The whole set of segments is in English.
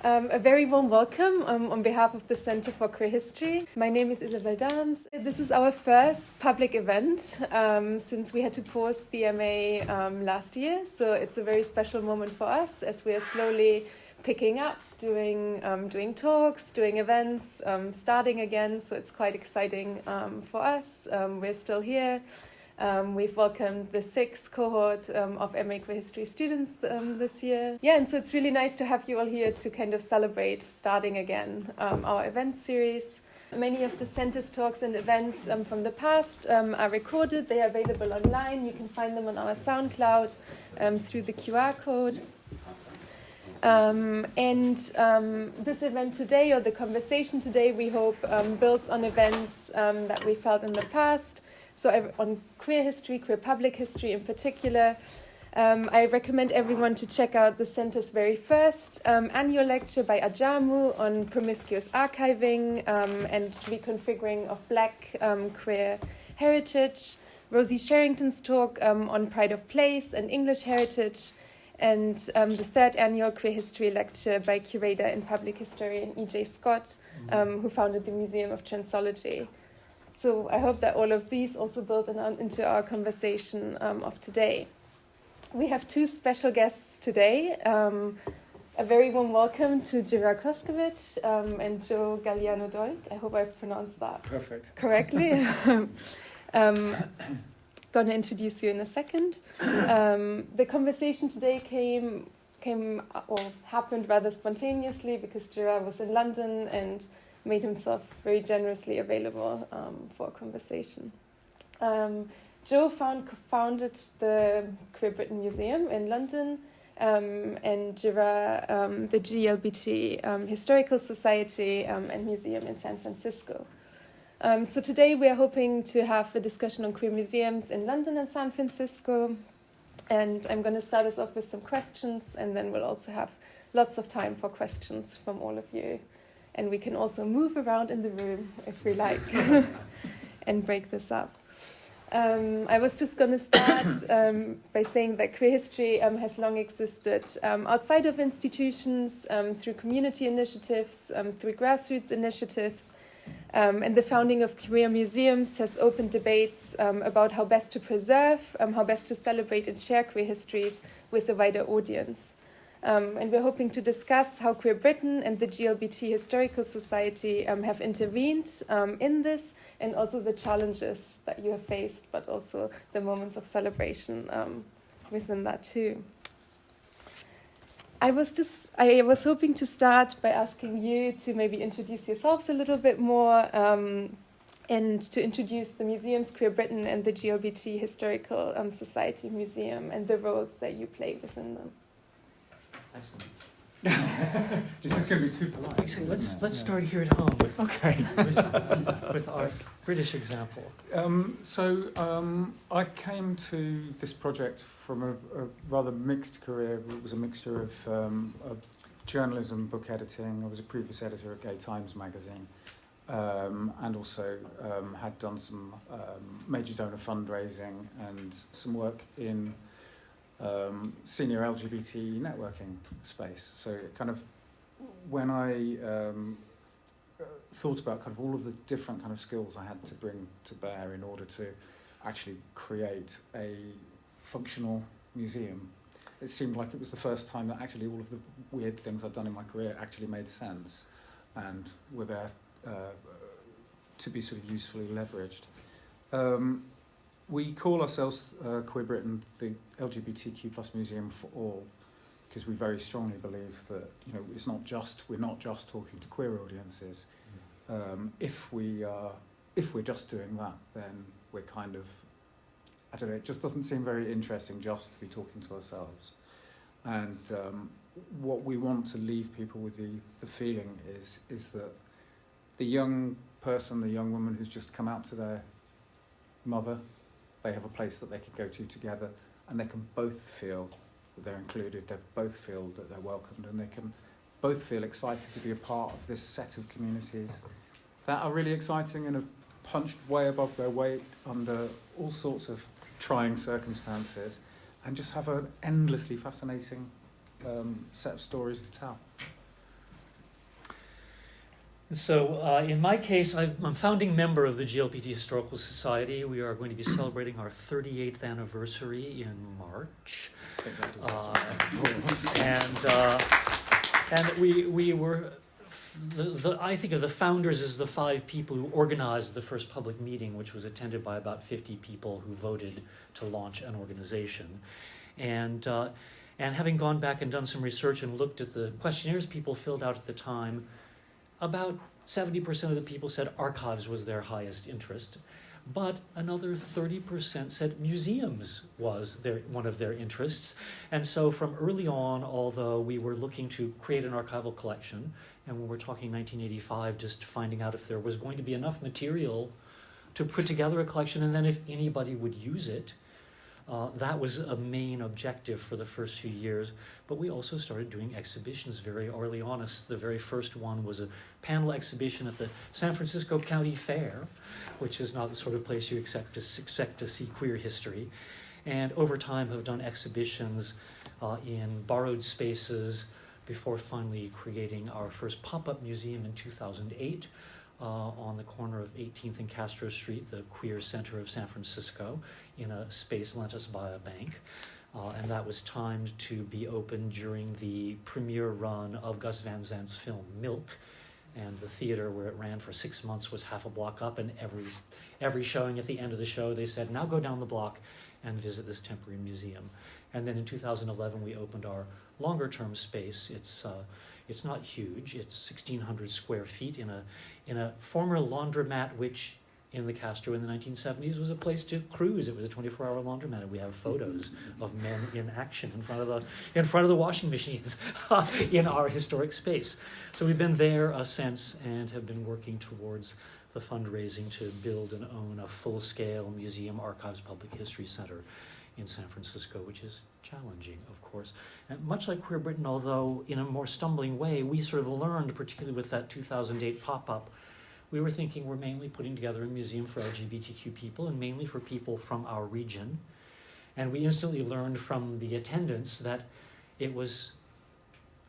A very warm welcome on behalf of the Center for Queer History. My name is Isabel Dahms. This is our first public event since we had to pause the MA last year. So it's a very special moment for us as we are slowly picking up, doing talks, doing events, starting again. So it's quite exciting for us. We're still here. We've welcomed the 6th cohort of MA Queer History students this year. Yeah, and so it's really nice to have you all here to kind of celebrate starting again our event series. Many of the center's talks and events from the past are recorded. They are available online. You can find them on our SoundCloud through the QR code. This event today, or the conversation today, we hope builds on events that we felt in the past. So on queer history, queer public history in particular, I recommend everyone to check out the Center's very first annual lecture by Ajamu on promiscuous archiving and reconfiguring of Black queer heritage, Rosie Sherrington's talk on pride of place and English heritage, and the 3rd annual queer history lecture by curator and public historian E.J. Scott, who founded the Museum of Transology. So I hope that all of these also build into our conversation of today. We have 2 special guests today. A very warm welcome to Gerard Koskovich and Joseph Galliano-Doig. I hope I've pronounced that correctly. Going to introduce you in a second. The conversation today happened rather spontaneously because Gerard was in London and made himself very generously available for a conversation. Joe founded the Queer Britain Museum in London and Gerard the GLBT Historical Society and Museum in San Francisco. So today we are hoping to have a discussion on queer museums in London and San Francisco. And I'm going to start us off with some questions, and then we'll also have lots of time for questions from all of you. And we can also move around in the room if we like and break this up. I was just going to start by saying that queer history has long existed outside of institutions, through community initiatives, through grassroots initiatives. And the founding of queer museums has opened debates about how best to preserve, how best to celebrate and share queer histories with a wider audience. And we're hoping to discuss how Queer Britain and the GLBT Historical Society have intervened in this, and also the challenges that you have faced, but also the moments of celebration within that too. I was hoping to start by asking you to maybe introduce yourselves a little bit more and to introduce the museums, Queer Britain and the GLBT Historical Society Museum, and the roles that you play within them. Excellent. This is going to be too polite. Actually, let's start here at home with with our British example. I came to this project from a rather mixed career. It was a mixture of journalism, book editing. I was a previous editor at Gay Times magazine, and also had done some major donor fundraising and some work in senior LGBT networking space. So kind of when I thought about kind of all of the different kind of skills I had to bring to bear in order to actually create a functional museum, it seemed like it was the first time that actually all of the weird things I'd done in my career actually made sense and were there to be sort of usefully leveraged. We call ourselves Queer Britain the LGBTQ+ Museum for all, because we very strongly believe that we're not just talking to queer audiences. If we're just doing that, then we're kind of, I don't know, it just doesn't seem very interesting just to be talking to ourselves. And what we want to leave people with the feeling is that the young person, the young woman who's just come out to their mother, they have a place that they can go to together, and they can both feel that they're included, they both feel that they're welcomed, and they can both feel excited to be a part of this set of communities that are really exciting and have punched way above their weight under all sorts of trying circumstances, and just have an endlessly fascinating set of stories to tell. So in my case, I'm founding member of the GLBT Historical Society. We are going to be celebrating our 38th anniversary in March. And we were, I think of the founders as the 5 people who organized the first public meeting, which was attended by about 50 people who voted to launch an organization. And having gone back and done some research and looked at the questionnaires people filled out at the time, about 70% of the people said archives was their highest interest, but another 30% said museums was one of their interests. And so from early on, although we were looking to create an archival collection, and when we're talking 1985, just finding out if there was going to be enough material to put together a collection, and then if anybody would use it, that was a main objective for the first few years. But we also started doing exhibitions very early on. The very first one was a panel exhibition at the San Francisco County Fair, which is not the sort of place you expect to see queer history. And over time have done exhibitions in borrowed spaces before finally creating our first pop-up museum in 2008 on the corner of 18th and Castro Street, the queer center of San Francisco, in a space lent us by a bank. And that was timed to be open during the premiere run of Gus Van Zant's film Milk. And the theater where it ran for 6 months was half a block up, and every showing at the end of the show they said, now go down the block and visit this temporary museum. And then in 2011 we opened our longer term space. It's not huge. It's 1,600 square feet in a former laundromat, which in the Castro in the 1970s was a place to cruise. It was a 24-hour laundromat, and we have photos of men in action in front of the washing machines in our historic space. So we've been there since, and have been working towards the fundraising to build and own a full-scale museum, archives, public history center in San Francisco, which is challenging, of course. And much like Queer Britain, although in a more stumbling way, we sort of learned, particularly with that 2008 pop-up, we were thinking we're mainly putting together a museum for LGBTQ people and mainly for people from our region. And we instantly learned from the attendance that it was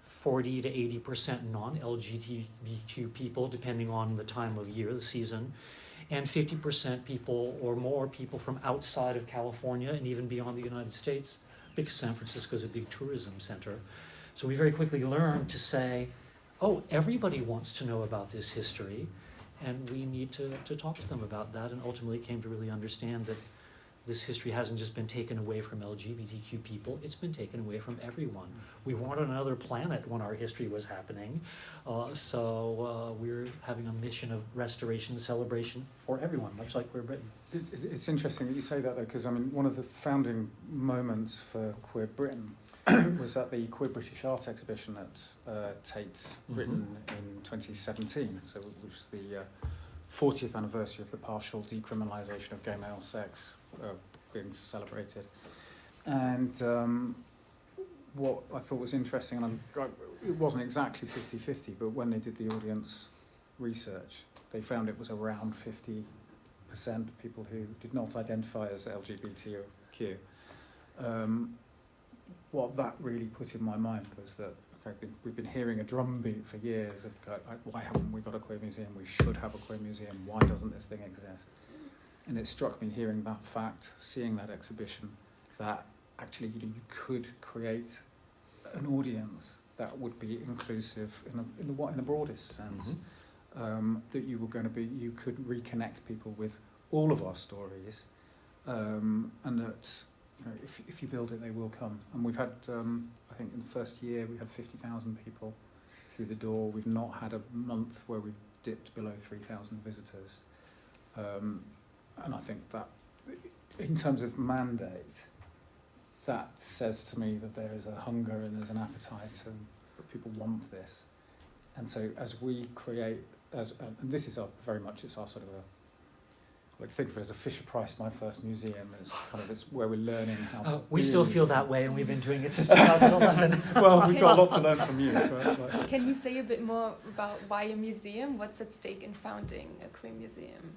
40 to 80% non-LGBTQ people, depending on the time of year, the season, and 50% people or more people from outside of California and even beyond the United States, because San Francisco is a big tourism center. So we very quickly learned to say, oh, everybody wants to know about this history, and we need to talk to them about that, and ultimately came to really understand that this history hasn't just been taken away from LGBTQ people, it's been taken away from everyone. We weren't on another planet when our history was happening, so we're having a mission of restoration and celebration for everyone, much like Queer Britain. It's interesting that you say that, though, because I mean, one of the founding moments for Queer Britain was at the Queer British Art exhibition at Tate Britain in 2017, so which was the 40th anniversary of the partial decriminalisation of gay male sex being celebrated. And what I thought was interesting, and it wasn't exactly 50-50, but when they did the audience research, they found it was around 50% people who did not identify as LGBTQ. What that really put in my mind was that we've been hearing a drumbeat for years of why haven't we got a queer museum? We should have a queer museum. Why doesn't this thing exist? And it struck me hearing that fact, seeing that exhibition, that actually you could create an audience that would be inclusive in the broadest sense. That you could reconnect people with all of our stories, and that, you know, if you build it, they will come. And we've had, I think in the first year, we had 50,000 people through the door. We've not had a month where we've dipped below 3,000 visitors. And I think that, in terms of mandate, that says to me that there is a hunger and there's an appetite, and people want this. And so as we create, and this is it's our sort of like think of it as a Fisher-Price My First Museum. It's kind of where we're learning how to. We still feel that way, and we've been doing it since 2011. Well, we've got a lot to learn from you. But Can you say a bit more about why a museum? What's at stake in founding a queer museum?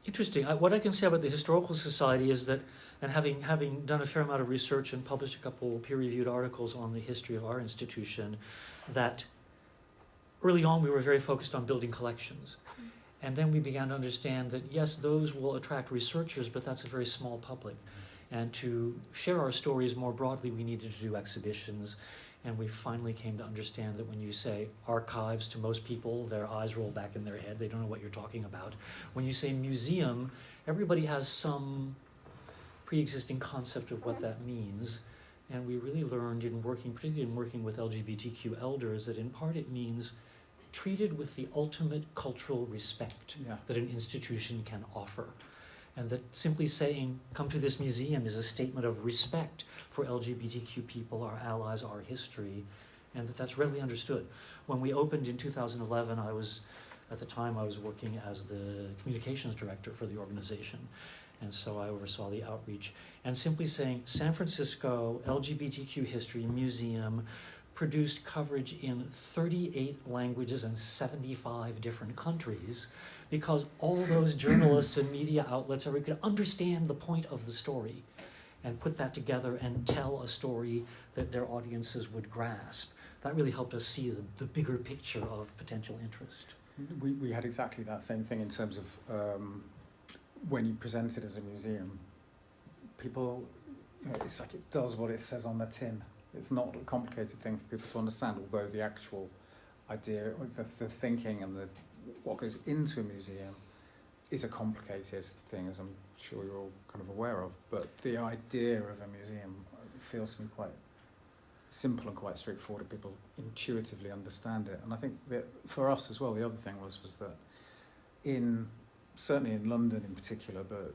Interesting. What I can say about the Historical Society is that, and having done a fair amount of research and published a couple peer-reviewed articles on the history of our institution, that early on we were very focused on building collections. And then we began to understand that, yes, those will attract researchers, but that's a very small public. And to share our stories more broadly, we needed to do exhibitions. And we finally came to understand that when you say archives, to most people, their eyes roll back in their head. They don't know what you're talking about. When you say museum, everybody has some pre-existing concept of what that means. And we really learned in working, particularly in working with LGBTQ elders, that in part it means treated with the ultimate cultural respect that an institution can offer. And that simply saying, come to this museum is a statement of respect for LGBTQ people, our allies, our history, and that's readily understood. When we opened in 2011, at the time I was working as the communications director for the organization. And so I oversaw the outreach. And simply saying, San Francisco LGBTQ History Museum produced coverage in 38 languages and 75 different countries, because all those journalists and media outlets could understand the point of the story and put that together and tell a story that their audiences would grasp. That really helped us see the bigger picture of potential interest. We had exactly that same thing in terms of when you present it as a museum, people, it's like it does what it says on the tin. It's not a complicated thing for people to understand, although the actual idea, the thinking and what goes into a museum is a complicated thing, as I'm sure you're all kind of aware of. But the idea of a museum feels to me quite simple and quite straightforward, and people intuitively understand it. And I think that for us as well, the other thing was that certainly in London in particular, but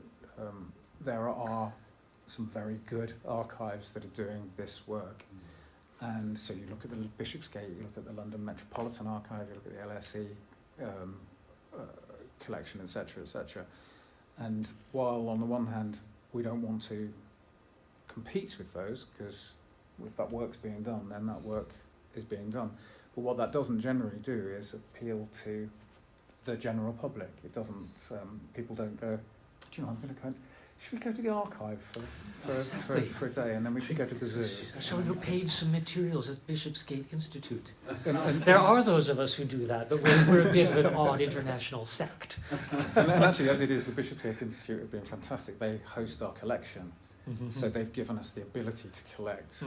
there are some very good archives that are doing this work. And so you look at the Bishopsgate, you look at the London Metropolitan Archive, you look at the LSE collection, etc., etc. And while on the one hand we don't want to compete with those, because if that work's being done, then that work is being done. But what that doesn't generally do is appeal to the general public. It doesn't. People don't go, do you know, I'm going to go. Should we go to the archive for a day, and then we should go to the zoo? Shall we go page some materials at Bishopsgate Institute? And there are those of us who do that, but we're a bit of an odd international sect. And actually, as it is, the Bishopsgate Institute have been fantastic. They host our collection, so they've given us the ability to collect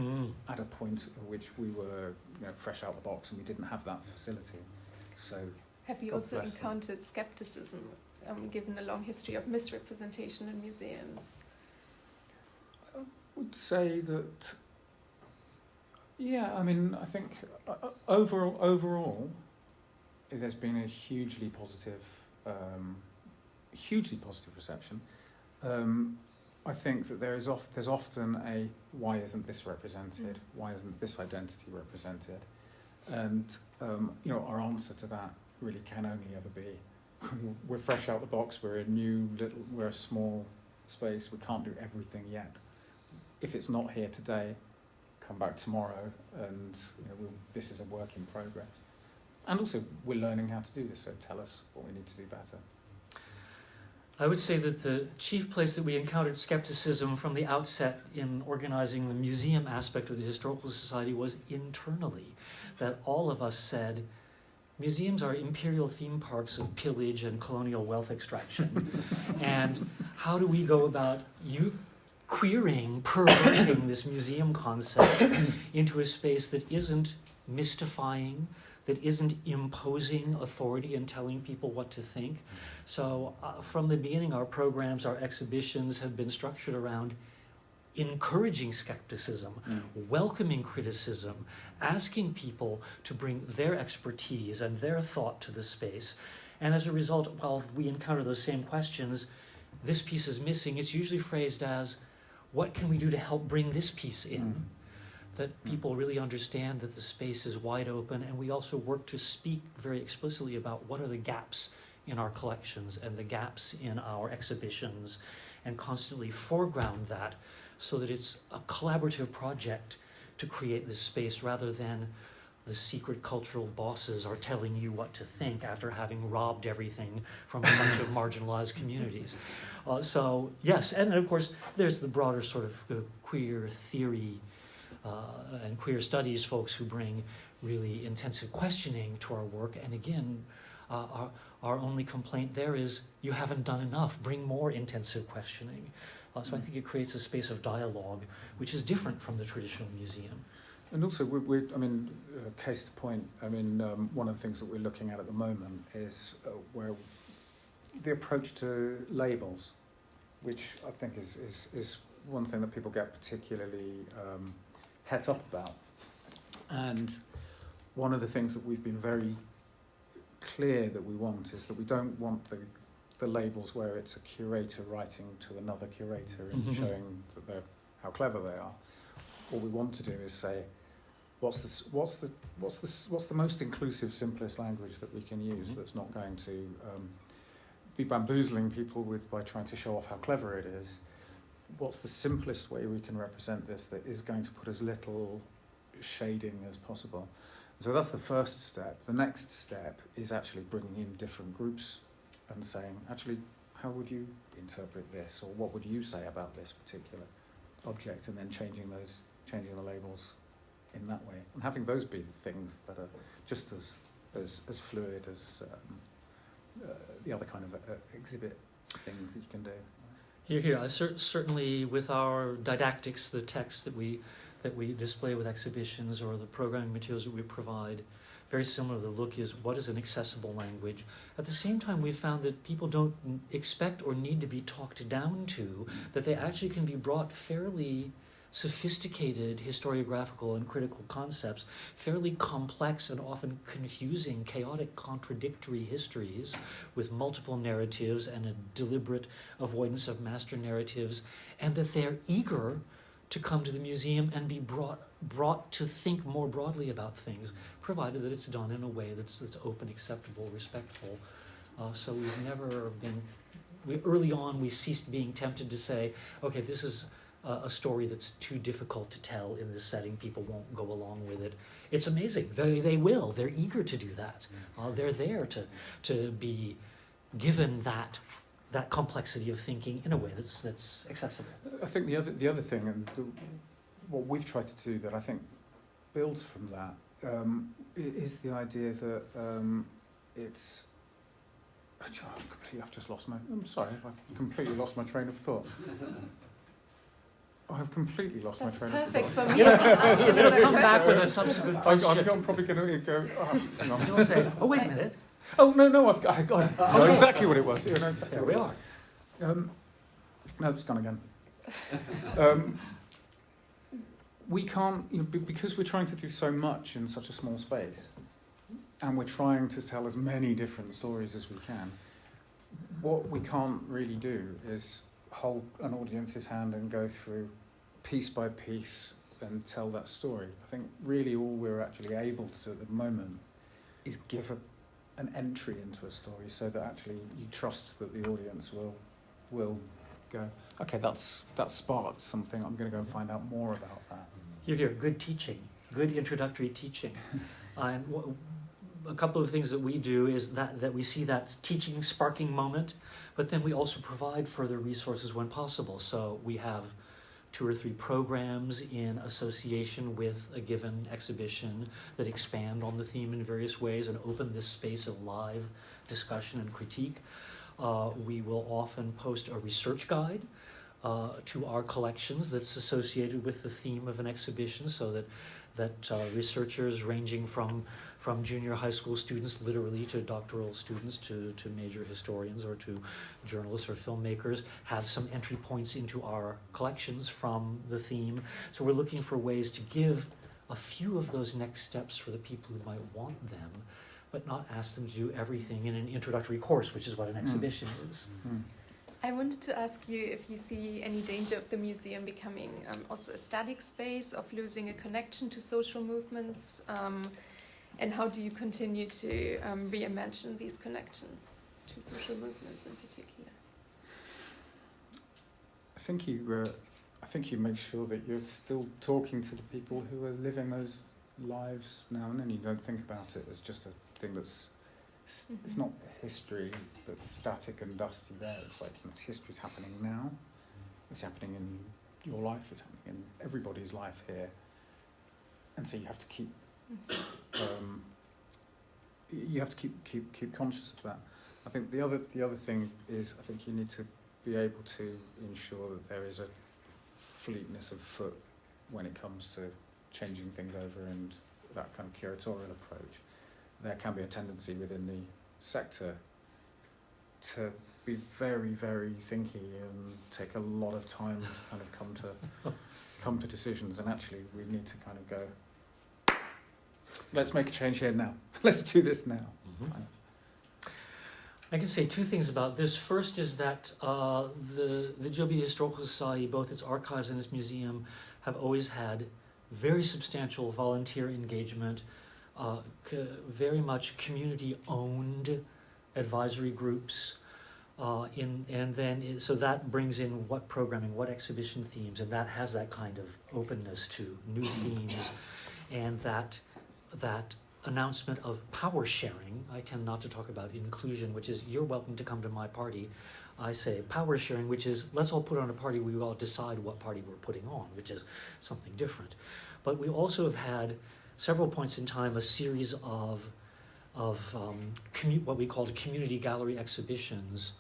at a point at which we were fresh out the box and we didn't have that facility. So, have you also encountered skepticism, given a long history of misrepresentation in museums? I would say that, I mean, I think overall, there's been a hugely positive reception. I think that there's often a why isn't this represented? Why isn't this identity represented? And our answer to that really can only ever be, we're fresh out the box. We're we're a small space. We can't do everything yet. If it's not here today, come back tomorrow, and this is a work in progress. And also, we're learning how to do this. So tell us what we need to do better. I would say that the chief place that we encountered skepticism from the outset in organizing the museum aspect of the Historical Society was internally, that all of us said, museums are imperial theme parks of pillage and colonial wealth extraction. And how do we go about perverting this museum concept into a space that isn't mystifying, that isn't imposing authority and telling people what to think? So from the beginning, our programs, our exhibitions have been structured around encouraging skepticism, welcoming criticism, asking people to bring their expertise and their thought to the space. And as a result, while we encounter those same questions, this piece is missing, it's usually phrased as, what can we do to help bring this piece in? That people really understand that the space is wide open, and we also work to speak very explicitly about what are the gaps in our collections and the gaps in our exhibitions, and constantly foreground that, so that it's a collaborative project to create this space rather than the secret cultural bosses are telling you what to think after having robbed everything from a bunch of marginalized communities. So yes, and of course there's the broader sort of queer theory and queer studies folks who bring really intensive questioning to our work. And again, our only complaint there is you haven't done enough. Bring more intensive questioning. So I think it creates a space of dialogue, which is different from the traditional museum. And also, case to point, one of the things that we're looking at the moment is where the approach to labels, which I think is one thing that people get particularly het up about. And one of the things that we've been very clear that we want is that we don't want the labels where it's a curator writing to another curator and showing that how clever they are. What we want to do is say, what's the most inclusive, simplest language that we can use that's not going to be bamboozling people by trying to show off how clever it is. What's the simplest way we can represent this that is going to put as little shading as possible? So that's the first step. The next step is actually bringing in different groups and saying, actually, how would you interpret this, or what would you say about this particular object, and then changing the labels in that way, and having those be the things that are just as fluid as the other kind of exhibit things that you can do. Here. Certainly with our didactics, the texts that we display with exhibitions or the programming materials that we provide, very similar. The look is, what is an accessible language? At the same time, we've found that people don't expect or need to be talked down to, that they actually can be brought fairly sophisticated historiographical and critical concepts, fairly complex and often confusing, chaotic, contradictory histories with multiple narratives and a deliberate avoidance of master narratives, and that they're eager to come to the museum and be brought to think more broadly about things, provided that it's done in a way that's open, acceptable, respectful. So we've never been... early on, we ceased being tempted to say, okay, this is a story that's too difficult to tell in this setting. People won't go along with it. It's amazing. They will. They're eager to do that. They're there to be given that complexity of thinking in a way that's accessible. I think the other thing, and what we've tried to do that I think builds from that, is the idea that it's... I've just lost my... I'm sorry, I've completely lost my train of thought. I have completely lost my train of thought. That's perfect for me. Ask another Come back with question. a subsequent question. I'm probably going to go... hang on. You'll say, oh, wait a minute. Oh, no, I know exactly what it was. You know exactly There what we it are. was. No, it's gone again. We can't, because we're trying to do so much in such a small space, and we're trying to tell as many different stories as we can, what we can't really do is hold an audience's hand and go through piece by piece and tell that story. I think really all we're actually able to do at the moment is give an entry into a story, so that actually you trust that the audience will go, okay, that's sparked something, I'm going to go and find out more about that. Here, good teaching, good introductory teaching. And a couple of things that we do is that we see that teaching, sparking moment, but then we also provide further resources when possible. So we have 2 or 3 programs in association with a given exhibition that expand on the theme in various ways and open this space of live discussion and critique. We will often post a research guide to our collections that's associated with the theme of an exhibition, so that researchers ranging from junior high school students literally to doctoral students to major historians or to journalists or filmmakers have some entry points into our collections from the theme. So we're looking for ways to give a few of those next steps for the people who might want them, but not ask them to do everything in an introductory course, which is what an exhibition is. I wanted to ask you if you see any danger of the museum becoming also a static space, of losing a connection to social movements, and how do you continue to reimagine these connections to social movements in particular? I think you make sure that you're still talking to the people who are living those lives now and then. You don't think about it as just a thing that's... It's not history that's static and dusty there. It's like history's happening now. It's happening in your life. It's happening in everybody's life here. and so you have to keep keep conscious of that. I think the other thing is, I think you need to be able to ensure that there is a fleetness of foot when it comes to changing things over and that kind of curatorial approach. There can be a tendency within the sector to be very, very thinky and take a lot of time to kind of come to decisions, and actually we need to kind of go, let's make a change here now. Let's do this now. Mm-hmm. I can say two things about this. First is that the GLBT Historical Society, both its archives and its museum, have always had very substantial volunteer engagement, very much community-owned advisory groups, so that brings in what programming, what exhibition themes, and that has that kind of openness to new themes, and that announcement of power sharing. I tend not to talk about inclusion, which is you're welcome to come to my party. I say power sharing, which is let's all put on a party, we all decide what party we're putting on, which is something different. But we also have had several points in time a series of what we called community gallery exhibitions,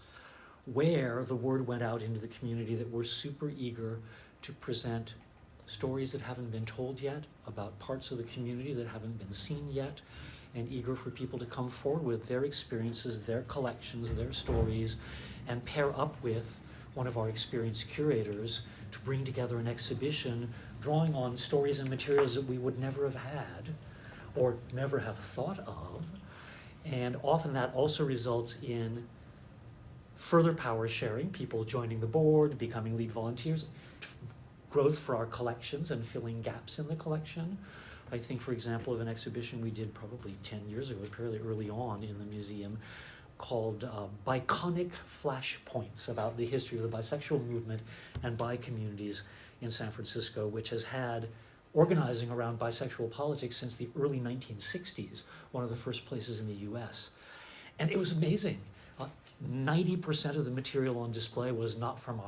where the word went out into the community that we're super eager to present stories that haven't been told yet, about parts of the community that haven't been seen yet, and eager for people to come forward with their experiences, their collections, their stories, and pair up with one of our experienced curators to bring together an exhibition drawing on stories and materials that we would never have had or never have thought of. And often that also results in further power sharing, people joining the board, becoming lead volunteers, growth for our collections and filling gaps in the collection. I think, for example, of an exhibition we did probably 10 years ago, fairly early on in the museum, called Biconic Flashpoints, about the history of the bisexual movement and bi communities in San Francisco, which has had organizing around bisexual politics since the early 1960s, one of the first places in the US. And it was amazing. 90% of the material on display was not from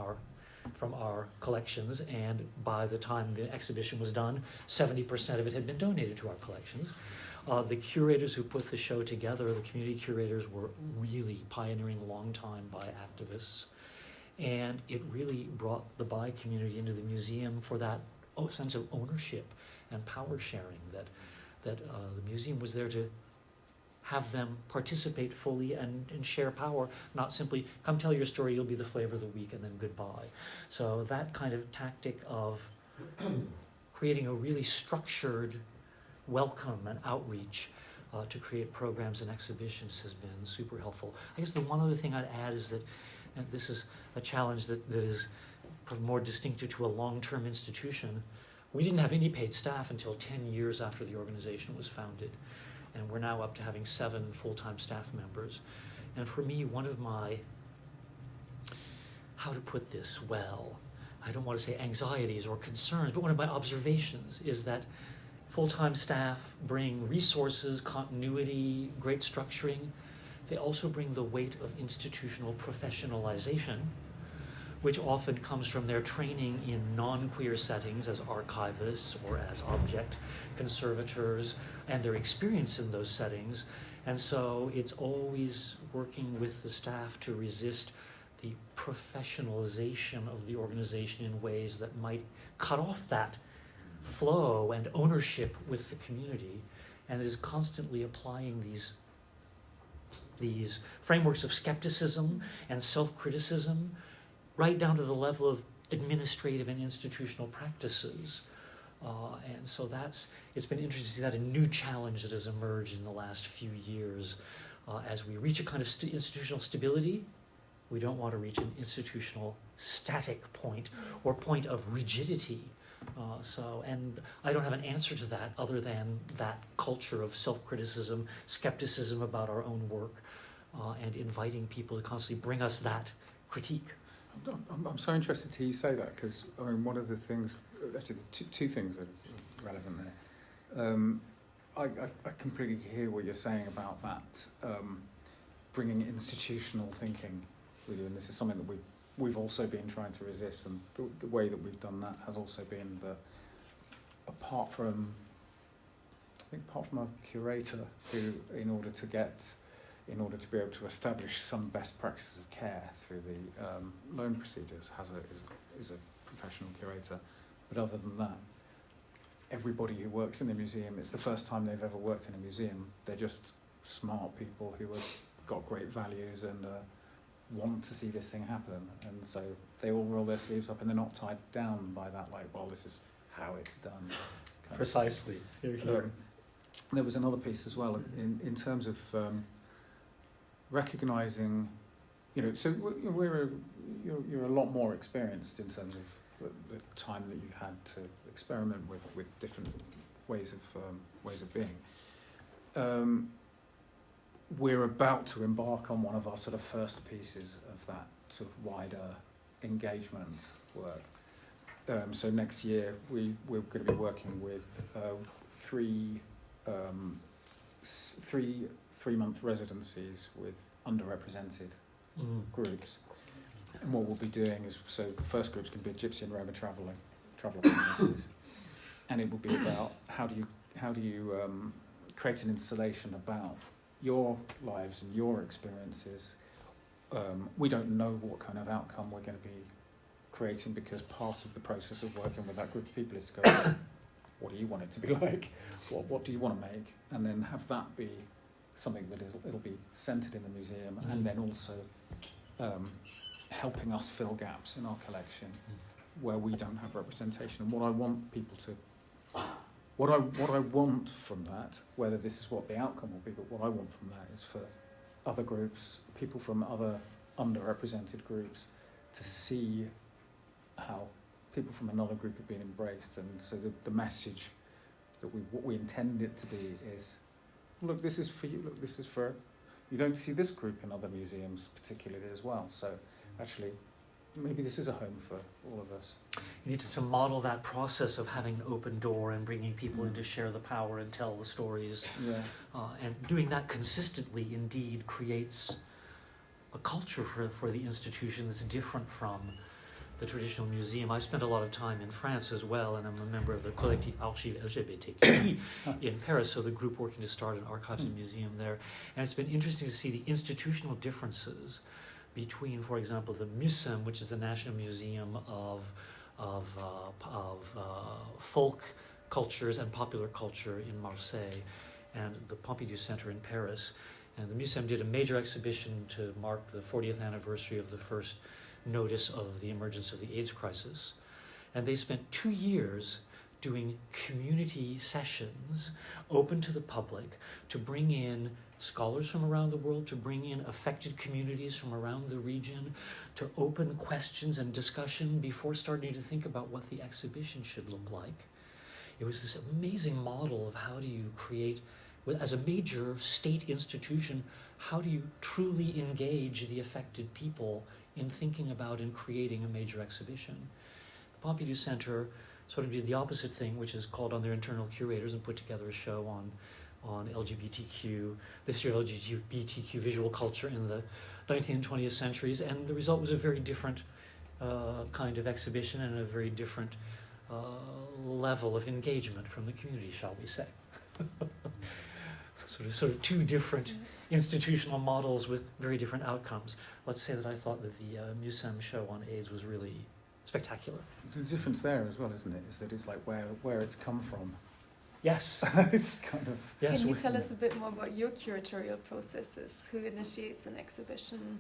our collections, and by the time the exhibition was done, 70% of it had been donated to our collections. The curators who put the show together, the community curators, were really pioneering, long-time bi activists, and it really brought the bi community into the museum for that sense of ownership and power sharing, that the museum was there to have them participate fully and share power, not simply come tell your story, you'll be the flavor of the week, and then goodbye. So that kind of tactic of creating a really structured welcome and outreach to create programs and exhibitions has been super helpful. I guess the one other thing I'd add is that, and this is a challenge that is more distinctive to a long-term institution, we didn't have any paid staff until 10 years after the organization was founded. And we're now up to having 7 full-time staff members. And for me, one of my, how to put this well, I don't want to say anxieties or concerns, but one of my observations is that full-time staff bring resources, continuity, great structuring. They also bring the weight of institutional professionalization, which often comes from their training in non-queer settings as archivists or as object conservators, and their experience in those settings. And so it's always working with the staff to resist the professionalization of the organization in ways that might cut off that flow and ownership with the community, and it is constantly applying these frameworks of skepticism and self-criticism right down to the level of administrative and institutional practices. And so it's been interesting to see that a new challenge that has emerged in the last few years. As we reach a kind of institutional stability, we don't want to reach an institutional static point or point of rigidity. And I don't have an answer to that other than that culture of self-criticism, skepticism about our own work, and inviting people to constantly bring us that critique. I'm so interested to hear you say that, because I mean, one of the things, actually two things are relevant there. I completely hear what you're saying about that, bringing institutional thinking with you, and this is something that we've also been trying to resist, and the way that we've done that has also been that, apart from think apart from our curator, who, in order to be able to establish some best practices of care through the loan procedures, is a professional curator. But other than that, everybody who works in the museum, it's the first time they've ever worked in a museum. They're just smart people who have got great values and want to see this thing happen. And so they all roll their sleeves up and they're not tied down by that, like, well, this is how it's done. Precisely. There was another piece as well in terms of recognising, so you're a lot more experienced in terms of the time that you've had to experiment with different ways of being. We're about to embark on one of our sort of first pieces of that sort of wider engagement work. So next year we're going to be working with three-month residencies with underrepresented groups. And what we'll be doing is, so the first group's going to be Gypsy and Roma traveller communities, and it will be about how do you create an installation about your lives and your experiences. We don't know what kind of outcome we're going to be creating, because part of the process of working with that group of people is to go, what do you want it to be like? What do you want to make? And then have that be something that it'll be centred in the museum, and then also helping us fill gaps in our collection where we don't have representation. And what I want people to, what I want from that, whether this is what the outcome will be, but what I want from that is for other groups, people from other underrepresented groups, to see how people from another group have been embraced. And so the message that what we intend it to be is, look, this is for you, look, this is for, you don't see this group in other museums particularly as well. So actually, maybe this is a home for all of us. You need to model that process of having an open door and bringing people in to share the power and tell the stories. Yeah. And doing that consistently indeed creates a culture for the institution that's different from the traditional museum. I spent a lot of time in France as well, and I'm a member of the Collectif Archives LGBT in Paris, so the group working to start an archives and museum there. And it's been interesting to see the institutional differences between, for example, the Museum, which is the National Museum of folk cultures and popular culture in Marseille, and the Pompidou Center in Paris. And the Museum did a major exhibition to mark the 40th anniversary of the first notice of the emergence of the AIDS crisis. And they spent 2 years doing community sessions open to the public to bring in scholars from around the world, to bring in affected communities from around the region, to open questions and discussion before starting to think about what the exhibition should look like. It was this amazing model of how do you create, as a major state institution, how do you truly engage the affected people in thinking about and creating a major exhibition. The Pompidou Center sort of did the opposite thing, which is called on their internal curators and put together a show on LGBTQ, the history of LGBTQ visual culture in the 19th and 20th centuries, and the result was a very different kind of exhibition and a very different level of engagement from the community, shall we say. sort of two different institutional models with very different outcomes. Let's say that I thought that the Museum show on AIDS was really spectacular. The difference there as well, isn't it, is that it's like where it's come from. Yes. It's kind of... Yes, can you tell us a bit more about your curatorial processes? Who initiates an exhibition?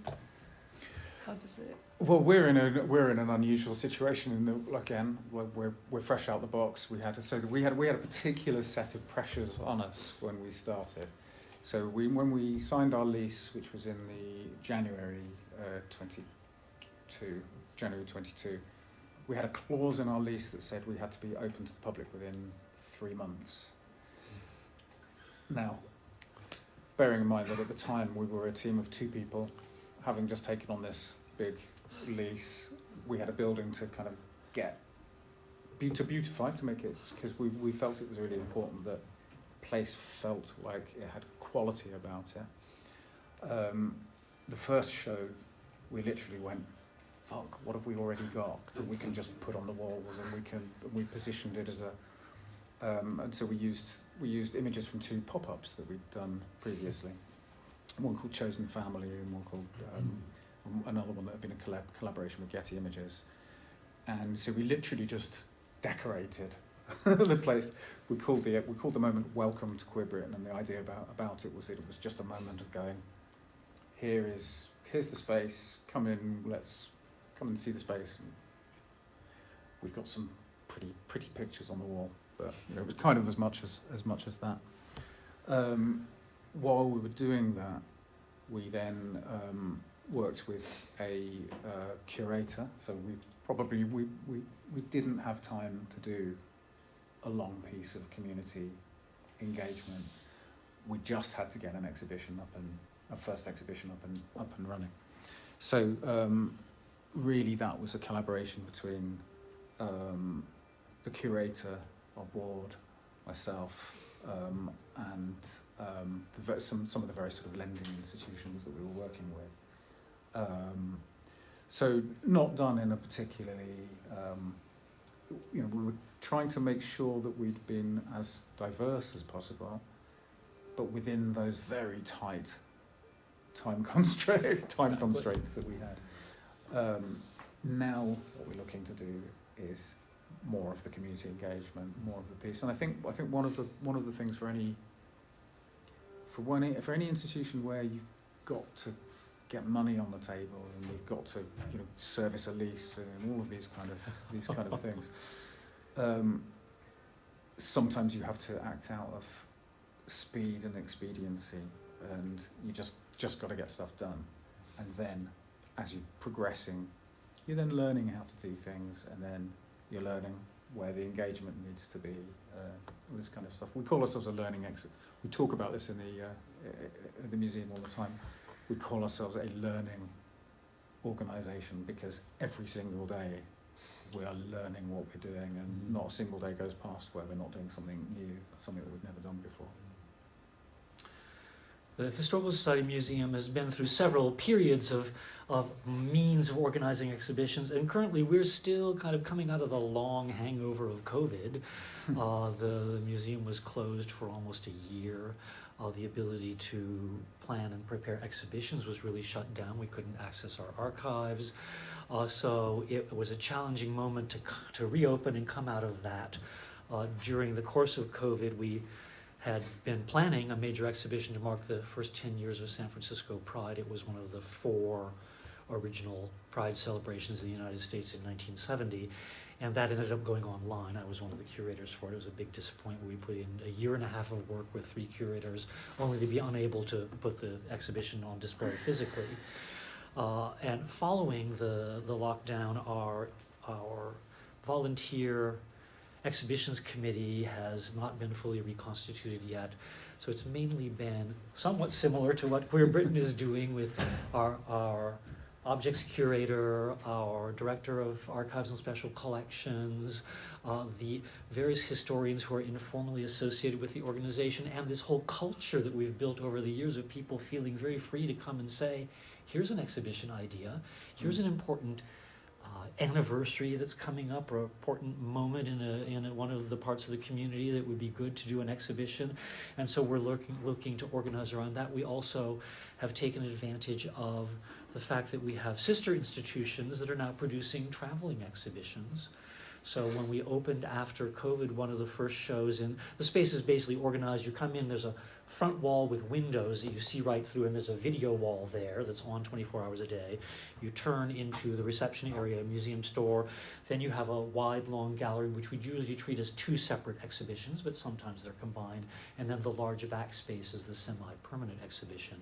How does it... Well, we're in an unusual situation. Again, we're fresh out the box. We had a particular set of pressures on us when we started. So when we signed our lease, which was in the January 22, we had a clause in our lease that said we had to be open to the public within 3 months. Now, bearing in mind that at the time we were a team of 2 people, having just taken on this big lease, we had a building to kind of beautify, to make it, because we felt it was really important that the place felt like it had quality about it. The first show, we literally went, fuck, what have we already got that we can just put on the walls, and we positioned it as And so we used images from 2 pop-ups that we'd done previously. One called Chosen Family and one called another one that had been a collaboration with Getty Images. And so we literally just decorated the place. We called the moment "Welcome to Queer Britain," and the idea about it was that it was just a moment of going, here's the space. Come in, let's come and see the space. And we've got some pretty pictures on the wall, but it was kind of as much as that. While we were doing that, we then worked with a curator. So we didn't have time to do a long piece of community engagement. We just had to get an exhibition a first exhibition up and running. So really, that was a collaboration between the curator, our board, myself, and some of the very sort of lending institutions that we were working with. So not done in a particularly, we were trying to make sure that we'd been as diverse as possible, but within those very tight time constraints that we had. Now what we're looking to do is more of the community engagement, more of the piece, and I think one of the things for any institution where you've got to get money on the table and you've got to service a lease and all of these kind of things. Sometimes you have to act out of speed and expediency, and you just got to get stuff done. And then, as you're progressing, you're then learning how to do things, and then you're learning where the engagement needs to be. All this kind of stuff. We call ourselves a learning exit. We talk about this in the museum all the time. We call ourselves a learning organisation because every single day we are learning what we're doing, and not a single day goes past where we're not doing something new, something that we've never done before. The Historical Society Museum has been through several periods of means of organizing exhibitions, and currently we're still kind of coming out of the long hangover of COVID. The museum was closed for almost a year. The ability to plan and prepare exhibitions was really shut down. We couldn't access our archives. So it was a challenging moment to reopen and come out of that. During the course of COVID, we had been planning a major exhibition to mark the first 10 years of San Francisco Pride. It was one of the 4 original Pride celebrations in the United States in 1970, and that ended up going online. I was one of the curators for it. It was a big disappointment. We put in a year and a half of work with 3 curators, only to be unable to put the exhibition on display physically. And following the lockdown, our volunteer exhibitions committee has not been fully reconstituted yet. So it's mainly been somewhat similar to what Queer Britain is doing with our objects curator, our director of archives and special collections, the various historians who are informally associated with the organization, and this whole culture that we've built over the years of people feeling very free to come and say, here's an exhibition idea, here's an important anniversary that's coming up, or an important moment in one of the parts of the community that would be good to do an exhibition. And so we're looking to organize around that. We also have taken advantage of the fact that we have sister institutions that are now producing traveling exhibitions. So when we opened after COVID, one of the first shows, and the space is basically organized. You come in, there's a front wall with windows that you see right through, and there's a video wall there that's on 24 hours a day. You turn into the reception area, museum store. Then you have a wide, long gallery, which we usually treat as 2 separate exhibitions, but sometimes they're combined. And then the large back space is the semi-permanent exhibition.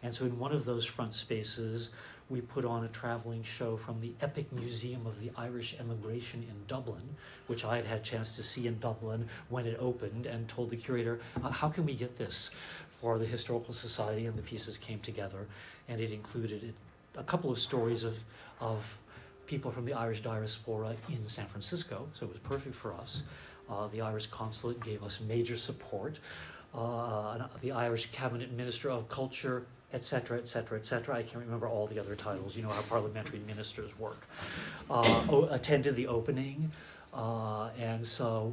And so in one of those front spaces, we put on a traveling show from the Epic Museum of the Irish Emigration in Dublin, which I had a chance to see in Dublin when it opened, and told the curator, how can we get this for the Historical Society? And the pieces came together, and it included a couple of stories of people from the Irish diaspora in San Francisco, so it was perfect for us. The Irish consulate gave us major support. The Irish Cabinet Minister of Culture, etc., etc., etc. I can't remember all the other titles. You know how parliamentary ministers work. Attended the opening, and so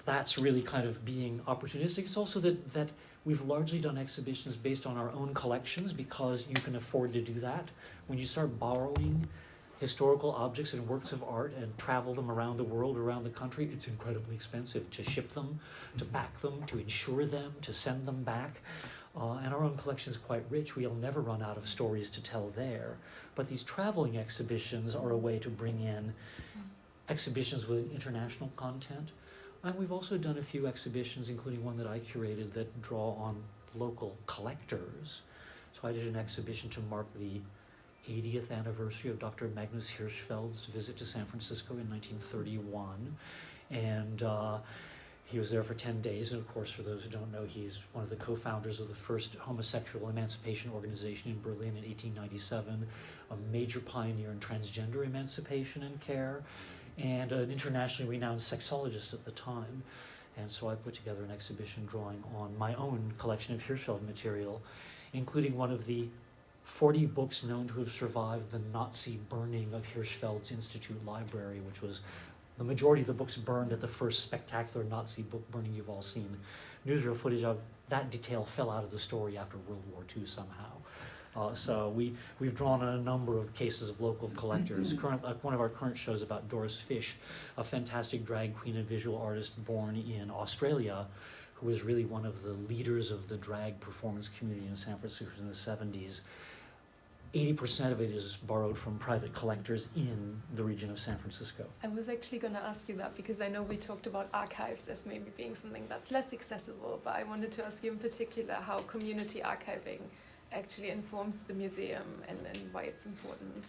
that's really kind of being opportunistic. It's also that we've largely done exhibitions based on our own collections because you can afford to do that. When you start borrowing historical objects and works of art and travel them around the world, around the country, it's incredibly expensive to ship them, to back them, to insure them, to send them back. And our own collection is quite rich. We'll never run out of stories to tell there. But these traveling exhibitions are a way to bring in exhibitions with international content. And we've also done a few exhibitions, including one that I curated, that draw on local collectors. So I did an exhibition to mark the 80th anniversary of Dr. Magnus Hirschfeld's visit to San Francisco in 1931. And he was there for 10 days. And of course, for those who don't know, he's one of the co-founders of the first homosexual emancipation organization in Berlin in 1897, a major pioneer in transgender emancipation and care, and an internationally renowned sexologist at the time. And so I put together an exhibition drawing on my own collection of Hirschfeld material, including one of the 40 books known to have survived the Nazi burning of Hirschfeld's Institute Library, which was the majority of the books burned at the first spectacular Nazi book burning you've all seen. Newsreel footage of that detail fell out of the story after World War II somehow. So we've drawn on a number of cases of local collectors. One of our current shows about Doris Fish, a fantastic drag queen and visual artist born in Australia, who was really one of the leaders of the drag performance community in San Francisco in the 70s. 80% of it is borrowed from private collectors in the region of San Francisco. I was actually going to ask you that because I know we talked about archives as maybe being something that's less accessible, but I wanted to ask you in particular how community archiving actually informs the museum and why it's important.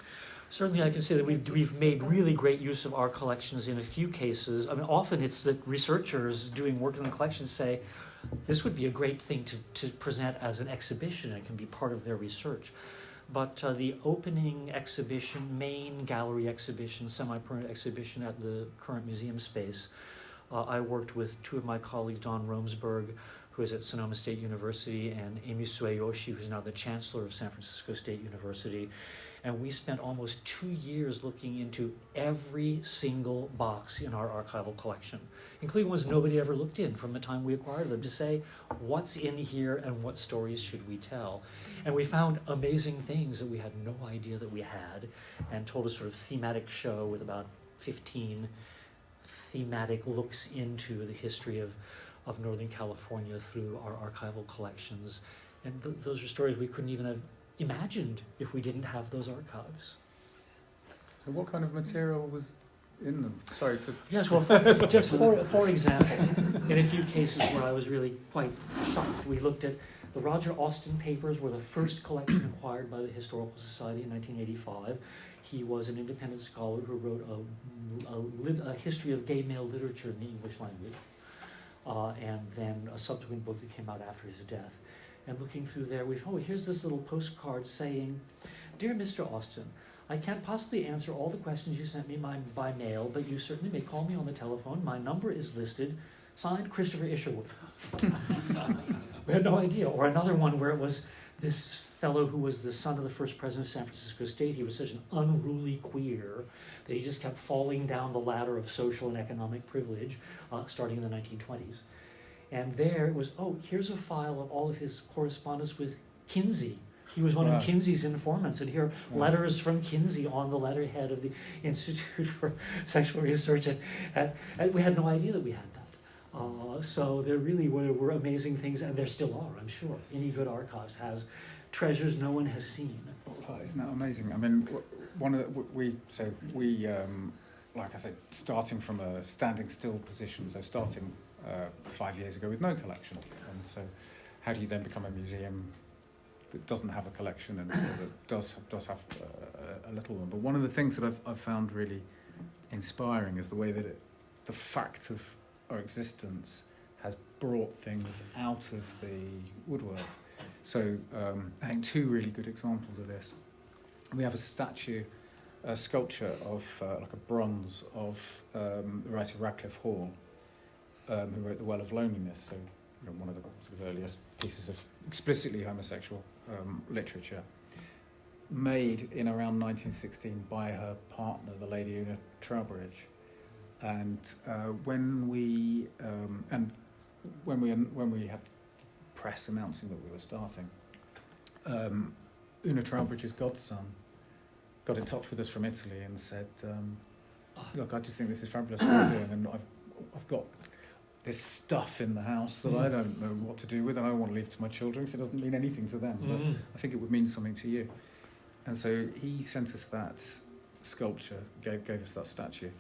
Certainly I can say that we've made really great use of our collections in a few cases. I mean, often it's that researchers doing work in the collections say, this would be a great thing to present as an exhibition, and it can be part of their research. But the opening exhibition, main gallery exhibition, semi-permanent exhibition at the current museum space, I worked with two of my colleagues, Don Romsberg, who is at Sonoma State University, and Amy Sueyoshi, who's now the Chancellor of San Francisco State University. And we spent almost 2 years looking into every single box in our archival collection, including ones nobody ever looked in from the time we acquired them, to say, what's in here and what stories should we tell? And we found amazing things that we had no idea that we had, and told a sort of thematic show with about 15 thematic looks into the history of Northern California through our archival collections. And those are stories we couldn't even have imagined if we didn't have those archives. So what kind of material was in them? Sorry to... Yes, well, just for example, in a few cases where I was really quite shocked, we looked at the Roger Austin papers were the first collection acquired by the Historical Society in 1985. He was an independent scholar who wrote a history of gay male literature in the English language, and then a subsequent book that came out after his death. And looking through there, here's this little postcard saying, "Dear Mr. Austin, I can't possibly answer all the questions you sent me by mail, but you certainly may call me on the telephone. My number is listed. Signed, Christopher Isherwood." We had no idea. Or another one where it was this fellow who was the son of the first president of San Francisco State. He was such an unruly queer that he just kept falling down the ladder of social and economic privilege, starting in the 1920s. And there it was, here's a file of all of his correspondence with Kinsey. He was one of Kinsey's informants, and here are letters from Kinsey on the letterhead of the Institute for Sexual Research. And we had no idea that we had that. So there really were amazing things, and there still are, I'm sure. Any good archives has treasures no one has seen. Isn't that amazing? I mean, like I said, starting from a standing still position, so starting 5 years ago with no collection. And so how do you then become a museum that doesn't have a collection and that does have a little one? But one of the things that I've found really inspiring is the way that the fact of our existence has brought things out of the woodwork. So I think two really good examples of this. We have a sculpture of like a bronze of the writer Radcliffe Hall, who wrote The Well of Loneliness, so one of the sort of earliest pieces of explicitly homosexual literature, made in around 1916 by her partner, the Lady Una Trowbridge. And when we had press announcing that we were starting, Una Trowbridge's godson got in touch with us from Italy and said, look, I just think this is fabulous what you're doing, and I've got this stuff in the house that I don't know what to do with, and I don't want to leave it to my children, so it doesn't mean anything to them, but I think it would mean something to you. And so he sent us that sculpture, gave us that statue.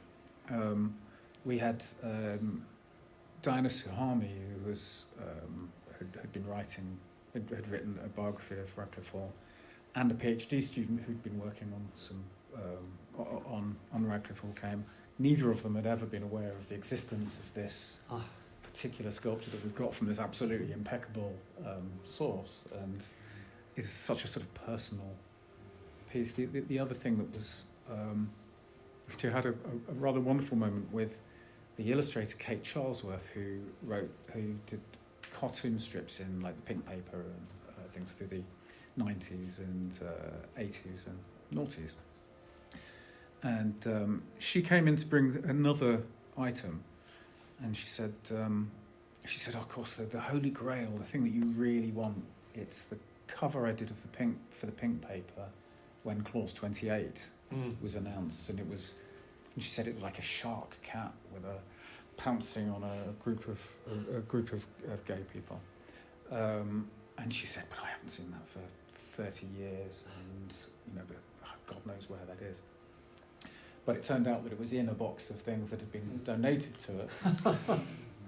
We had Diana Suhami, who was had written a biography of Radcliffe Hall, and a PhD student who'd been working on some on Radcliffe Hall came. Neither of them had ever been aware of the existence of this particular sculpture that we've got from this absolutely impeccable source, and is such a sort of personal piece. The other thing that was, I had a rather wonderful moment with the illustrator Kate Charlesworth, who did cartoon strips in like the Pink Paper and things through the 90s and 80s and noughties. And she came in to bring another item, and she said, of course, the Holy Grail, the thing that you really want, it's the cover I did of the Pink Paper when Clause 28 was announced, and she said it was like a shark cat with a pouncing on a group of gay people, and she said, but I haven't seen that for 30 years, and but God knows where that is. But it turned out that it was in a box of things that had been donated to us,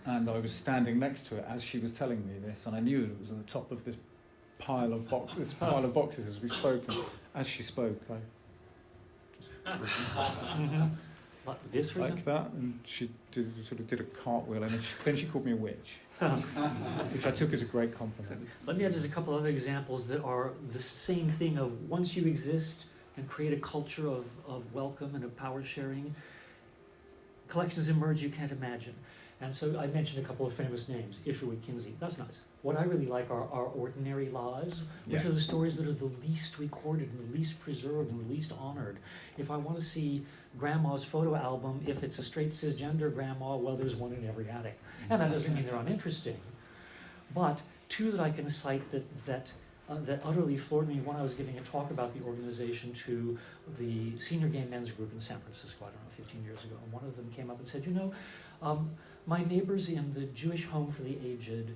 and I was standing next to it as she was telling me this, and I knew it was on the top of this pile of boxes as we spoke, and as she spoke, I just like this, for like example? that, and she did a cartwheel, and then she called me a witch, which I took as a great compliment. Let me add just a couple other examples that are the same thing of once you exist and create a culture of welcome and of power sharing, collections emerge you can't imagine. And so I mentioned a couple of famous names, Isherwood, Kinsey, that's nice. What I really like are our ordinary lives, which are the stories that are the least recorded and the least preserved and the least honored. If I want to see grandma's photo album, if it's a straight cisgender grandma, well, there's one in every attic. And that doesn't mean they're uninteresting. But two that I can cite that utterly floored me when I was giving a talk about the organization to the senior gay men's group in San Francisco, I don't know, 15 years ago. And one of them came up and said, my neighbors in the Jewish home for the aged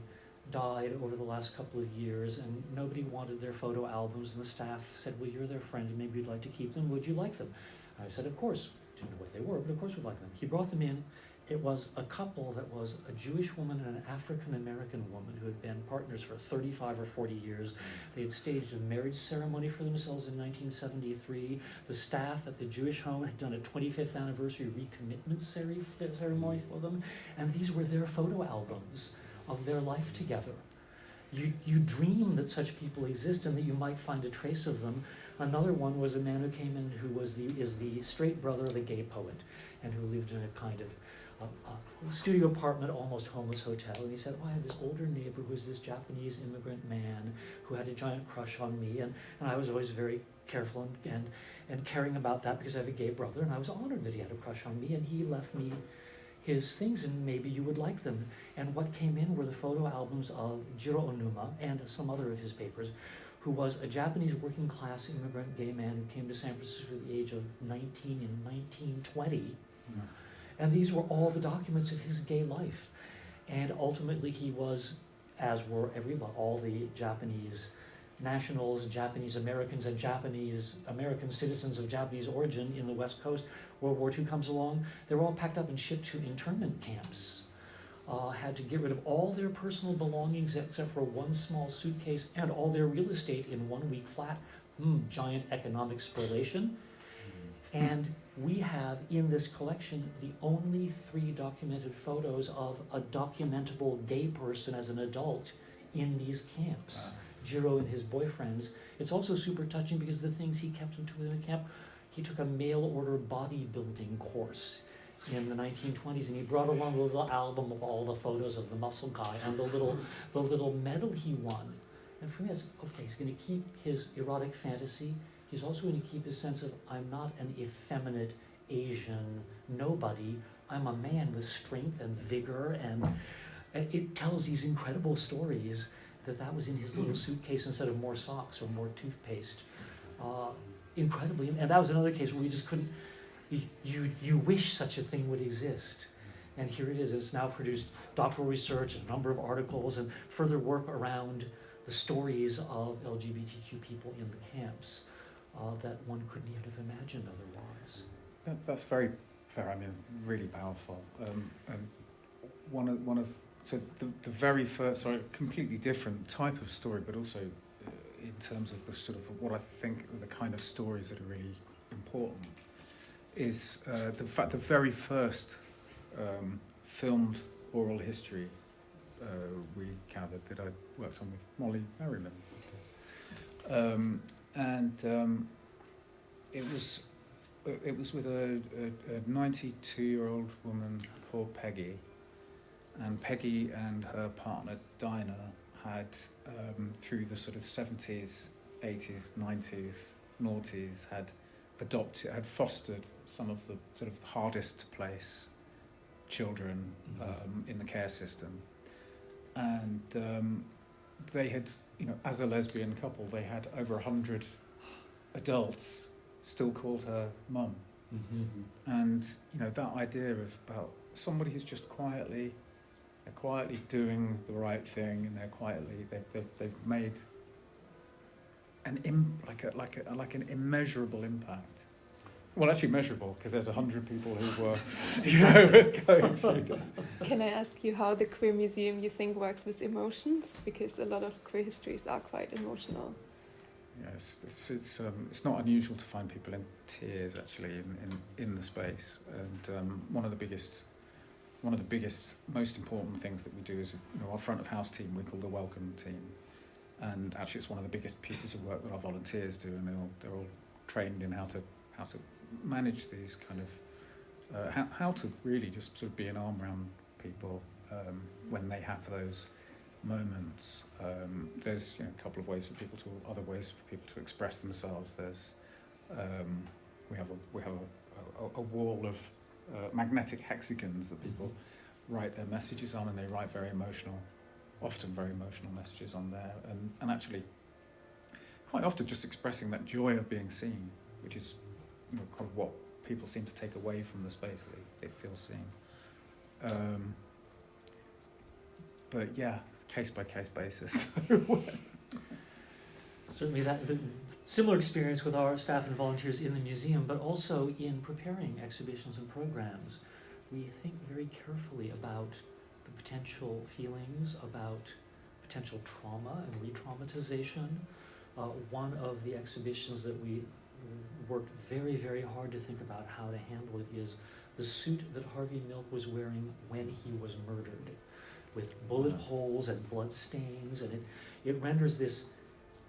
died over the last couple of years, and nobody wanted their photo albums, and the staff said, well, you're their friend, maybe you'd like to keep them, would you like them? And I said, of course. Didn't know what they were, but of course we'd like them. He brought them in. It was a couple that was a Jewish woman and an African-American woman who had been partners for 35 or 40 years. They had staged a marriage ceremony for themselves in 1973. The staff at the Jewish home had done a 25th anniversary recommitment ceremony for them, and these were their photo albums of their life together. You dream that such people exist and that you might find a trace of them. Another one was a man who came in who is the straight brother of a gay poet, and who lived in a kind of studio apartment, almost homeless hotel. And he said, I had this older neighbor who was this Japanese immigrant man who had a giant crush on me, and I was always very careful and caring about that because I have a gay brother, and I was honored that he had a crush on me, and he left me his things, and maybe you would like them. And what came in were the photo albums of Jiro Onuma and some other of his papers, who was a Japanese working class immigrant gay man who came to San Francisco at the age of 19 in 1920. And these were all the documents of his gay life. And ultimately he was, as were all the Japanese nationals, Japanese Americans, and Japanese American citizens of Japanese origin in the West Coast. World War II comes along. They were all packed up and shipped to internment camps. Had to get rid of all their personal belongings except for one small suitcase and all their real estate in 1 week flat. Giant economic spoliation. And we have in this collection the only 3 documented photos of a documentable gay person as an adult in these camps. Jiro and his boyfriends. It's also super touching because the things he kept into the camp, he took a mail order bodybuilding course in the 1920s, and he brought along a little album of all the photos of the muscle guy and the little medal he won. And for me, it's okay. He's going to keep his erotic fantasy. He's also going to keep his sense of I'm not an effeminate Asian nobody I'm a man with strength and vigor, and it tells these incredible stories that was in his little suitcase instead of more socks or more toothpaste. Incredibly, and that was another case where we just couldn't, you wish such a thing would exist. And here it is. It's now produced doctoral research, a number of articles, and further work around the stories of LGBTQ people in the camps that one couldn't even have imagined otherwise. That's very fair. I mean, really powerful. And so the very first, sorry, completely different type of story, but also in terms of the sort of what I think are the kind of stories that are really important, is the fact the very first filmed oral history we gathered that I worked on with Molly Merriman. It was with a 92-year-old woman called Peggy, and Peggy and her partner Dinah had through the sort of 70s, 80s, 90s, noughties had fostered some of the sort of hardest to place children in the care system, and they had, as a lesbian couple, they had over 100 adults still called her mum. And that idea of about somebody who's just quietly doing the right thing, and they've made an immeasurable impact. Well, actually measurable, because there's 100 people who were going through this. Can I ask you how the Queer Museum you think works with emotions? Because a lot of queer histories are quite emotional. Yes, it's not unusual to find people in tears actually in the space, and one of the biggest, most important things that we do is our front of house team we call the welcome team, and actually it's one of the biggest pieces of work that our volunteers do, and they're all trained in how to manage these kind of how to really just sort of be an arm around people when they have those moments. There's a couple of other ways for people to express themselves. There's we have a wall of magnetic hexagons that people write their messages on, and they write often very emotional messages on there, and actually quite often just expressing that joy of being seen, which is kind of what people seem to take away from the space, they feel seen. But yeah, case by case basis. Certainly the similar experience with our staff and volunteers in the museum, but also in preparing exhibitions and programs. We think very carefully about the potential feelings, about potential trauma and re-traumatization. One of the exhibitions that we worked very, very hard to think about how to handle it is the suit that Harvey Milk was wearing when he was murdered, with bullet holes and blood stains, and it renders this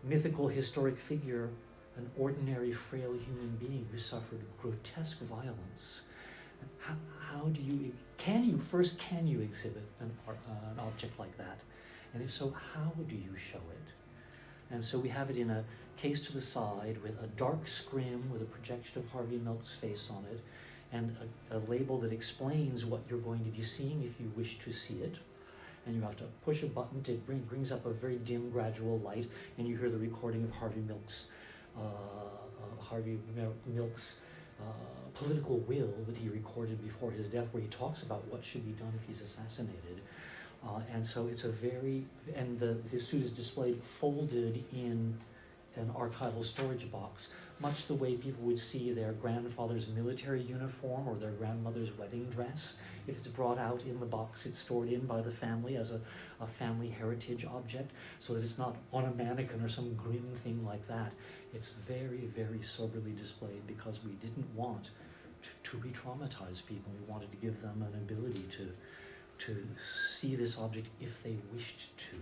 mythical historic figure an ordinary frail human being who suffered grotesque violence. How do you exhibit an object like that? And if so, how do you show it? And so we have it in a case to the side with a dark scrim with a projection of Harvey Milk's face on it, and a label that explains what you're going to be seeing if you wish to see it. And you have to push a button to brings up a very dim, gradual light, and you hear the recording of Harvey Milk's political will that he recorded before his death, where he talks about what should be done if he's assassinated. And so it's the suit is displayed folded in an archival storage box, much the way people would see their grandfather's military uniform or their grandmother's wedding dress. If it's brought out in the box it's stored in by the family as a family heritage object, so that it's not on a mannequin or some grim thing like that. It's very, very soberly displayed because we didn't want to re-traumatize people. We wanted to give them an ability to see this object if they wished to.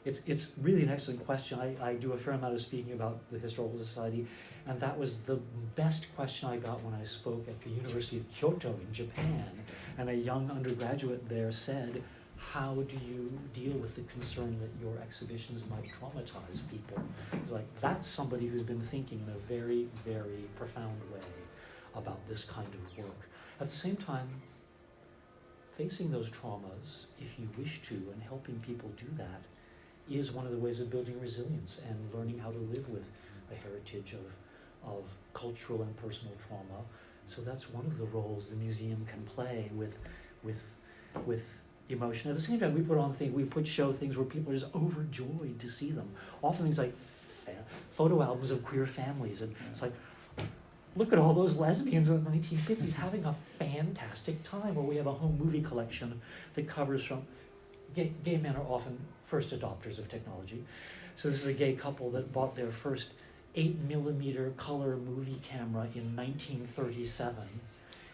It's really an excellent question. I do a fair amount of speaking about the Historical Society, and that was the best question I got when I spoke at the University of Kyoto in Japan, and a young undergraduate there said, how do you deal with the concern that your exhibitions might traumatize people? Like, that's somebody who's been thinking in a very, very profound way about this kind of work. At the same time, facing those traumas, if you wish to, and helping people do that, is one of the ways of building resilience and learning how to live with a heritage of cultural and personal trauma. So that's one of the roles the museum can play with emotion. At the same time, we show things where people are just overjoyed to see them. Often things like photo albums of queer families, and it's like, look at all those lesbians in the 1950s having a fantastic time. Or we have a home movie collection that covers from gay men are often first adopters of technology. So this is a gay couple that bought their first 8mm color movie camera in 1937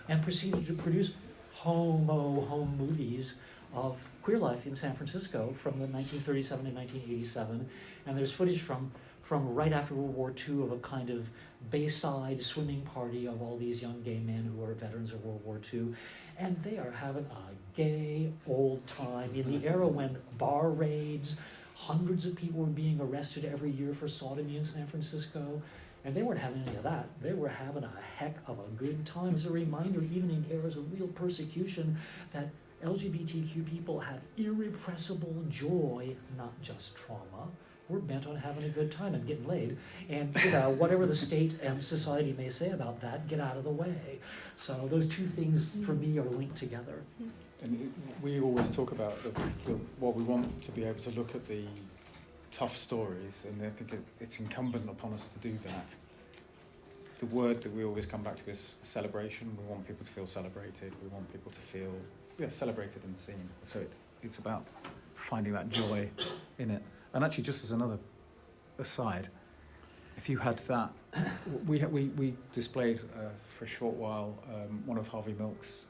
and proceeded to produce home movies of queer life in San Francisco from the 1937 to 1987. And there's footage from right after World War II of a kind of Bayside swimming party of all these young gay men who are veterans of World War II. And they are having a gay old time in the era when bar raids, hundreds of people were being arrested every year for sodomy in San Francisco. And they weren't having any of that. They were having a heck of a good time. As a reminder, even in eras of real persecution, that LGBTQ people had irrepressible joy, not just trauma. We're bent on having a good time and getting laid. And whatever the state and society may say about that, get out of the way. So those two things, for me, are linked together. And we always talk about what we want to be able to look at the tough stories, and I think it's incumbent upon us to do that. The word that we always come back to is celebration. We want people to feel celebrated. We want people to feel celebrated and seen. So it's about finding that joy in it. And actually, just as another aside, if you had that, we displayed for a short while one of Harvey Milk's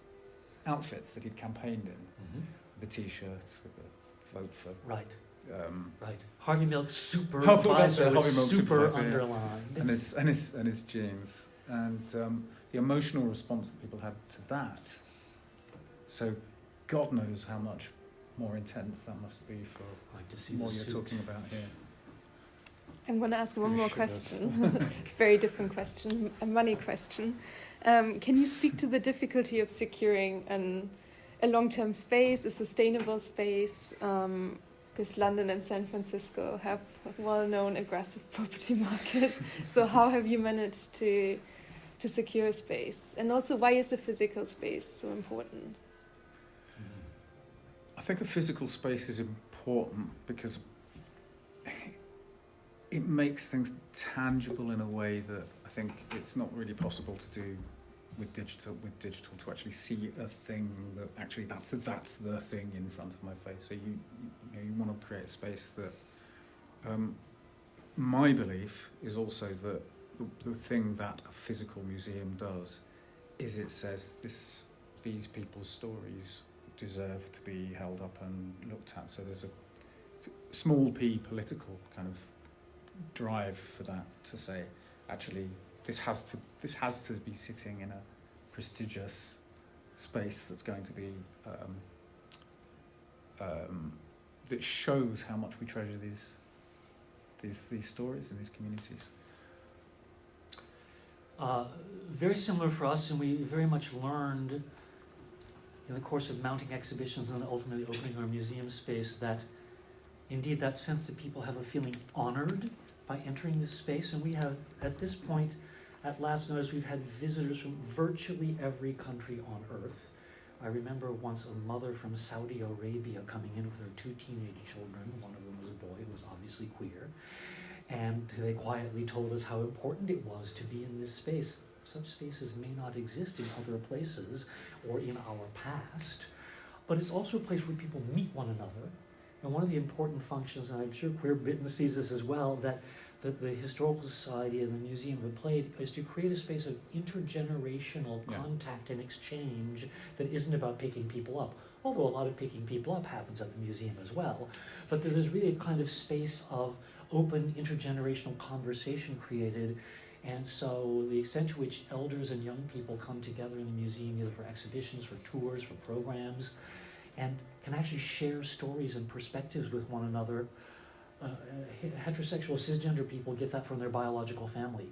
outfits that he'd campaigned in, the T-shirts with the vote for. Right. Harvey Milk supervisor was super supervisor, underlined. And his jeans. And the emotional response that people had to that. So God knows how much more intense that must be for what you're talking about here. I'm going to ask one more question. Very different question, a money question. Can you speak to the difficulty of securing a long-term space, a sustainable space? Because London and San Francisco have a well-known aggressive property market. So how have you managed to secure space? And also, why is a physical space so important? I think a physical space is important because it makes things tangible in a way that I think it's not really possible to do with digital to actually see a thing that actually that's the thing in front of my face. So you want to create a space that my belief is also that the thing that a physical museum does is it says these people's stories deserve to be held up and looked at. So there's a small p political kind of drive for that to say, actually, this has to be sitting in a prestigious space that's going to be that shows how much we treasure these stories in these communities. Very similar for us, and we very much learned in the course of mounting exhibitions and ultimately opening our museum space that indeed that sense that people have a feeling honored by entering this space. And we have, at this point, at last notice, we've had visitors from virtually every country on earth. I remember once a mother from Saudi Arabia coming in with her 2 teenage children. One of them was a boy who was obviously queer. And they quietly told us how important it was to be in this space. Such spaces may not exist in other places or in our past, but it's also a place where people meet one another. And one of the important functions, and I'm sure Queer Britain sees this as well, that the Historical Society and the museum have played, is to create a space of intergenerational contact and exchange that isn't about picking people up. Although a lot of picking people up happens at the museum as well. But there's really a kind of space of open intergenerational conversation created. And so the extent to which elders and young people come together in the museum, either for exhibitions, for tours, for programs, and can actually share stories and perspectives with one another. Heterosexual cisgender people get that from their biological family.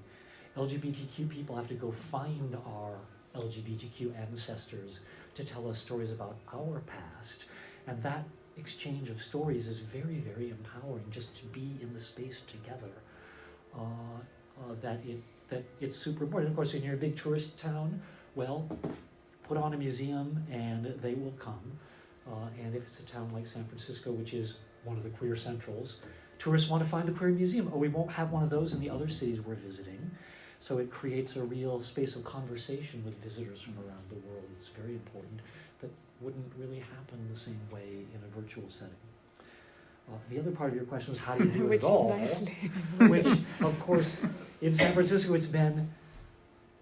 LGBTQ people have to go find our LGBTQ ancestors to tell us stories about our past. And that exchange of stories is very, very empowering, just to be in the space together. That it's super important. Of course, when you're a big tourist town, well, put on a museum and they will come. And if it's a town like San Francisco, which is one of the queer centrals, tourists want to find the queer museum. Oh, we won't have one of those in the other cities we're visiting. So it creates a real space of conversation with visitors from around the world. It's very important. That wouldn't really happen the same way in a virtual setting. The other part of your question was how do you do it all? Which, of course, in San Francisco, it's been,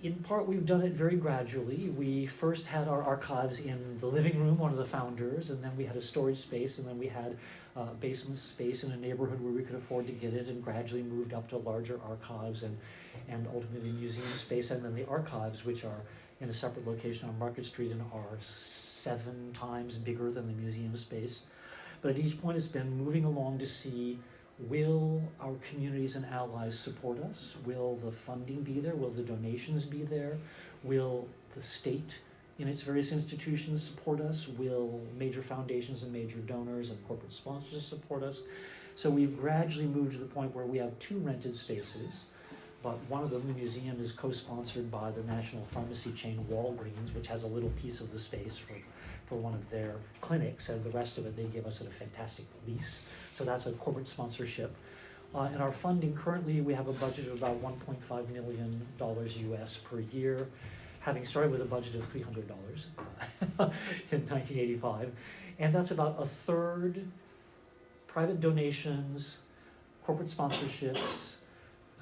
in part, we've done it very gradually. We first had our archives in the living room, one of the founders, and then we had a storage space, and then we had basement space in a neighborhood where we could afford to get it, and gradually moved up to larger archives and ultimately museum space, and then the archives, which are in a separate location on Market Street and are 7 times bigger than the museum space. But at each point it's been moving along to see, will our communities and allies support us? Will the funding be there? Will the donations be there? Will the state in its various institutions support us? Will major foundations and major donors and corporate sponsors support us? So we've gradually moved to the point where we have 2 rented spaces, but one of them, the museum, is co-sponsored by the national pharmacy chain Walgreens, which has a little piece of the space for one of their clinics, and the rest of it they give us at a fantastic lease. So that's a corporate sponsorship. And our funding currently, we have a budget of about $1.5 million US per year, having started with a budget of $300 in 1985. And that's about a third private donations, corporate sponsorships.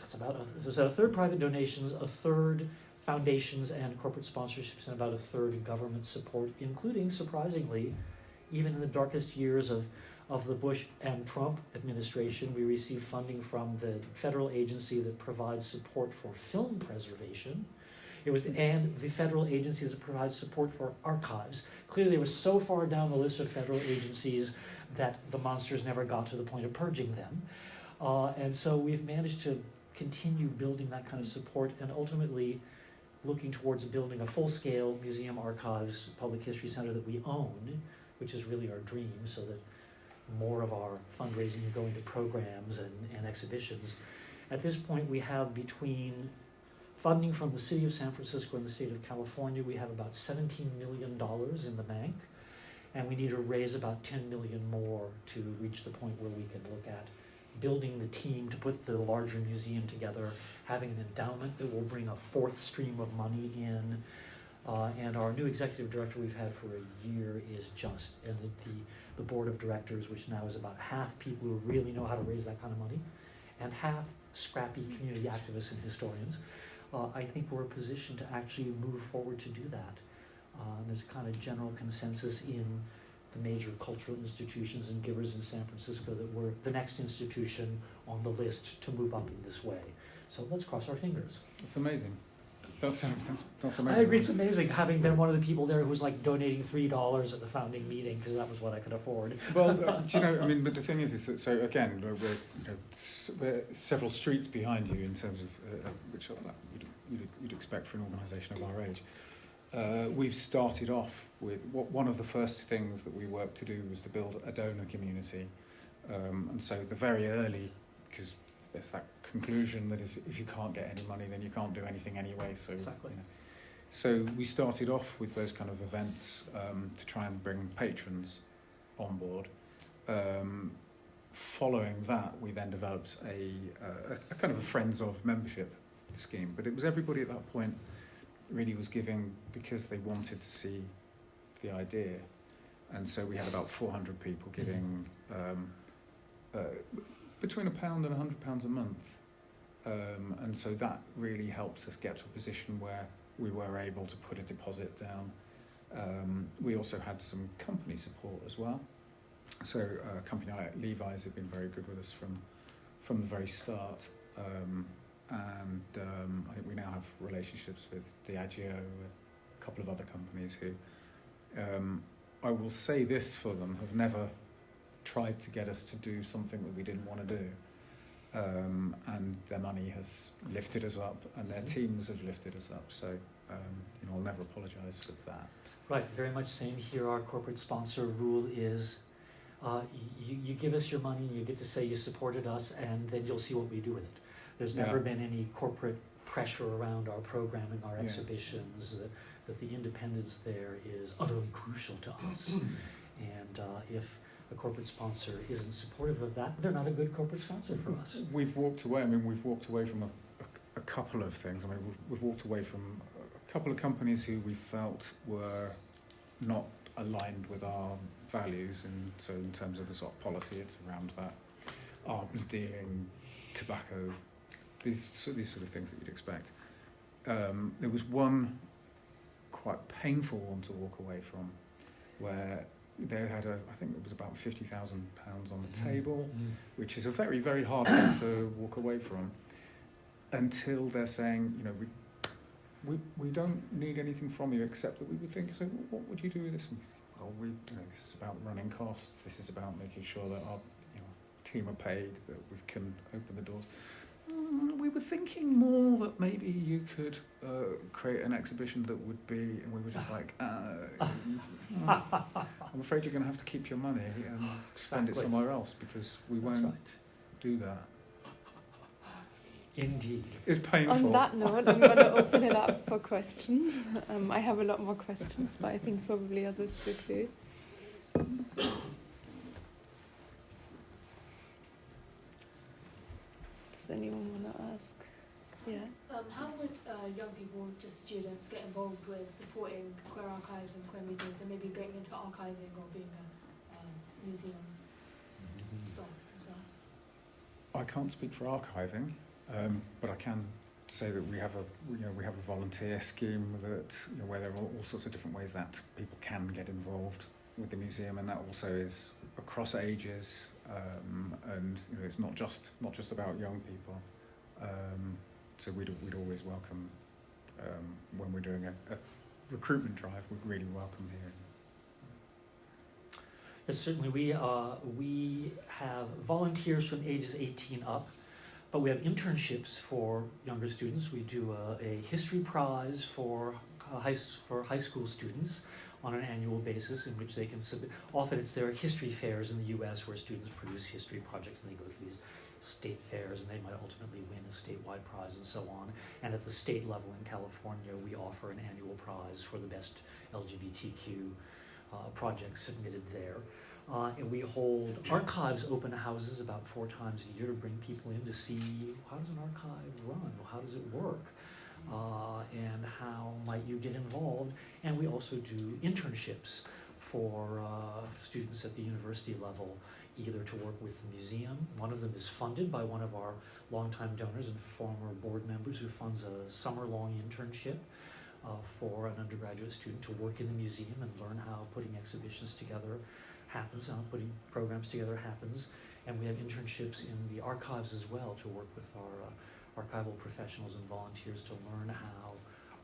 So a third private donations, a third foundations and corporate sponsorships, and about a third government support, including, surprisingly, even in the darkest years of the Bush and Trump administration, we received funding from the federal agency that provides support for film preservation. And the federal agencies that provide support for archives. Clearly, it was so far down the list of federal agencies that the monsters never got to the point of purging them. And so we've managed to continue building that kind of support, and ultimately looking towards building a full-scale museum, archives, public history center that we own, which is really our dream, so that more of our fundraising will go into programs and exhibitions. At this point, we have, between funding from the city of San Francisco and the state of California, we have about $17 million in the bank, and we need to raise about 10 million more to reach the point where we can look at building the team to put the larger museum together, having an endowment that will bring a 4th stream of money in, and our new executive director we've had for a year is just, and the board of directors, which now is about half people who really know how to raise that kind of money, and half scrappy community activists and historians. I think we're positioned to actually move forward to do that. There's a kind of general consensus in the major cultural institutions and givers in San Francisco that we're the next institution on the list to move up in this way. So let's cross our fingers. That's amazing. That's amazing. I agree, it's amazing, having been one of the people there who was like donating $3 at the founding meeting because that was what I could afford. Well, do you know, I mean, but the thing is that, so again, we're several streets behind you in terms of, which you'd expect for an organisation of our age. We've started off with, one of the first things that we worked to do was to build a donor community. And so the very early, because there's that conclusion that is, if you can't get any money, then you can't do anything anyway. So, exactly. So we started off with those kind of events to try and bring patrons on board. Following that, we then developed a kind of a Friends of membership scheme. But it was everybody at that point really was giving because they wanted to see the idea. And so we had about 400 people giving between £1 and £100 a month. And so that really helped us get to a position where we were able to put a deposit down. We also had some company support as well. So a company like Levi's have been very good with us from the very start. And I think we now have relationships with Diageo, a couple of other companies who, I will say this for them, have never tried to get us to do something that we didn't want to do. And their money has lifted us up, and their teams have lifted us up. So I'll never apologise for that. Right, very much same here. Our corporate sponsor rule is you give us your money, you get to say you supported us, and then you'll see what we do with it. There's never been any corporate pressure around our programming, our exhibitions, that the independence there is utterly crucial to us. And if a corporate sponsor isn't supportive of that, they're not a good corporate sponsor for us. We've walked away. We've walked away from a couple of things. We've walked away from a couple of companies who we felt were not aligned with our values, and so in terms of the sort of policy, it's around that arms dealing, tobacco, these sort of things that you'd expect. There was one quite painful one to walk away from, where they had I think it was about £50,000 on the table, which is a very, very hard thing to walk away from, until they're saying, we don't need anything from you except that we would think, so what would you do with this? And we think, this is about running costs, this is about making sure that our team are paid, that we can open the doors. We were thinking more that maybe you could create an exhibition that would be, and we were just like, I'm afraid you're going to have to keep your money and spend it somewhere else, because we won't do that. Indeed. It's painful. On that note, I'm going to open it up for questions. I have a lot more questions, but I think probably others do too. Does anyone want to ask? Yeah. How would young people, just students, get involved with supporting queer archives and queer museums, and maybe going into archiving or being a museum staff themselves? I can't speak for archiving, but I can say that we have a volunteer scheme that where there are all sorts of different ways that people can get involved with the museum, and that also is across ages, and it's not just about young people. So we'd always welcome, when we're doing a recruitment drive, we'd really welcome hearing. Yes, certainly we have volunteers from ages 18 up, but we have internships for younger students. We do a history prize for high school students on an annual basis, in which they can submit. Often it's their history fairs in the U.S. where students produce history projects, and they go to these state fairs, and they might ultimately win a statewide prize and so on. And at the state level in California, we offer an annual prize for the best LGBTQ projects submitted there. And we hold archives open houses about 4 times a year to bring people in to see, how does an archive run? How does it work? And how might you get involved? And we also do internships for students at the university level, either to work with the museum. One of them is funded by one of our longtime donors and former board members, who funds a summer-long internship for an undergraduate student to work in the museum and learn how putting exhibitions together happens, how putting programs together happens. And we have internships in the archives as well, to work with our archival professionals and volunteers to learn how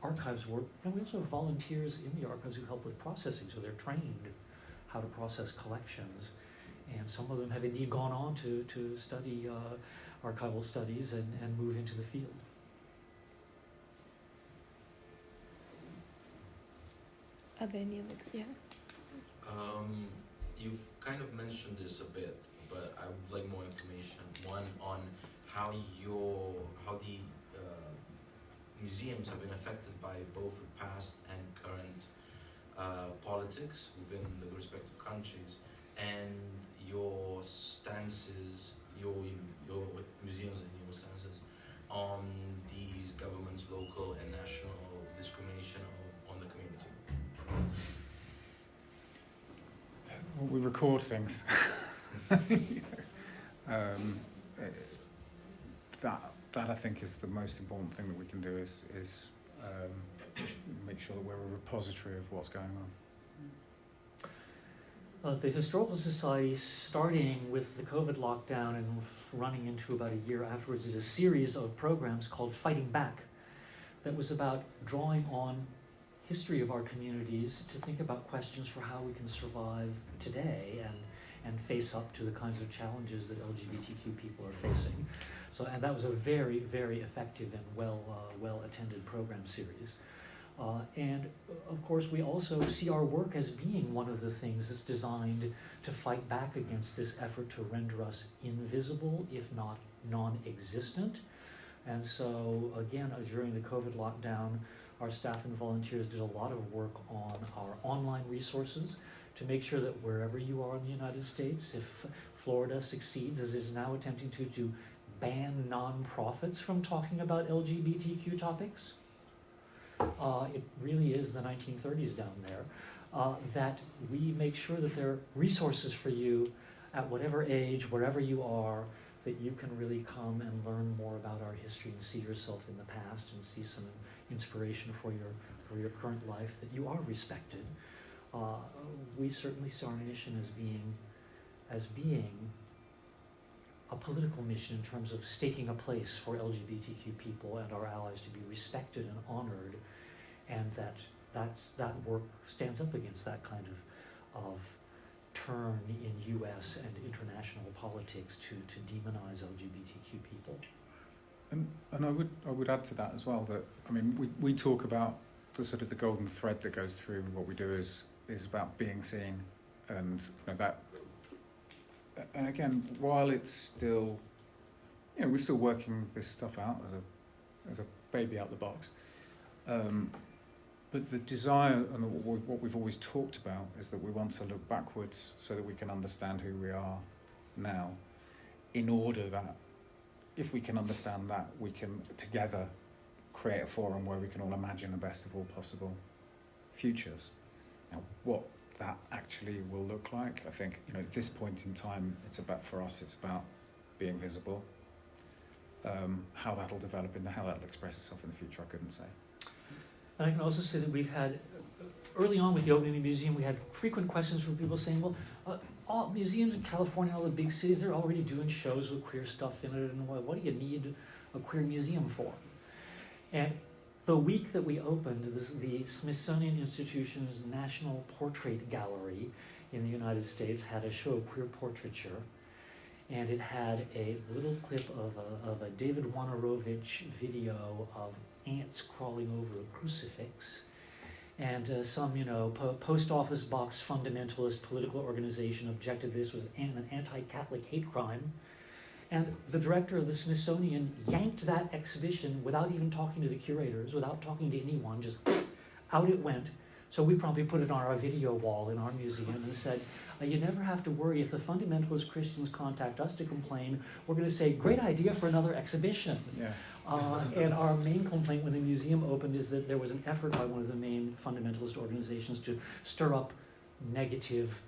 archives work. And we also have volunteers in the archives who help with processing, so they're trained how to process collections. And some of them have indeed gone on to study archival studies and move into the field. Are there any other? Yeah. You've kind of mentioned this a bit, but I would like more information. One, on how the museums have been affected by both the past and current politics within the respective countries, and your stances, your museums and your stances on these governments, local and national, discrimination on the community. Well, we record things. That I think is the most important thing that we can do is make sure that we're a repository of what's going on. The Historical Society, starting with the COVID lockdown and running into about a year afterwards, did a series of programs called Fighting Back, that was about drawing on history of our communities to think about questions for how we can survive today and face up to the kinds of challenges that LGBTQ people are facing. So, and that was a very, very effective and well attended program series. And of course, we also see our work as being one of the things that's designed to fight back against this effort to render us invisible, if not non-existent. And so, again, during the COVID lockdown, our staff and volunteers did a lot of work on our online resources to make sure that wherever you are in the United States, if Florida succeeds, as is now attempting to ban nonprofits from talking about LGBTQ topics, it really is the 1930s down there, that we make sure that there are resources for you at whatever age, wherever you are, that you can really come and learn more about our history and see yourself in the past and see some inspiration for your current life, that you are respected. We certainly see our mission as being a political mission in terms of staking a place for LGBTQ people and our allies to be respected and honored, and that work stands up against that kind of turn in U.S. and international politics to demonize LGBTQ people. And I would add to that as well that, I mean, we talk about the sort of the golden thread that goes through what we do is about being seen, and that. And again, while it's still, we're still working this stuff out as a baby out the box. But the desire and what we've always talked about is that we want to look backwards so that we can understand who we are now, in order that if we can understand that, we can together create a forum where we can all imagine the best of all possible futures. Now, what that actually will look like, I think, at this point in time, for us, it's about being visible. How that'll develop and how that'll express itself in the future, I couldn't say. And I can also say that we've had, early on with the opening of the museum, we had frequent questions from people saying, well, all museums in California, all the big cities, they're already doing shows with queer stuff in it, and what do you need a queer museum for? And the week that we opened, the Smithsonian Institution's National Portrait Gallery in the United States had a show of queer portraiture, and it had a little clip of a David Wojnarowicz video of ants crawling over a crucifix, and some post office box fundamentalist political organization objected this was an anti-Catholic hate crime. And the director of the Smithsonian yanked that exhibition without even talking to the curators, without talking to anyone, just out it went. So we promptly put it on our video wall in our museum and said, you never have to worry if the fundamentalist Christians contact us to complain, we're going to say, great idea for another exhibition. Yeah. And our main complaint when the museum opened is that there was an effort by one of the main fundamentalist organizations to stir up negative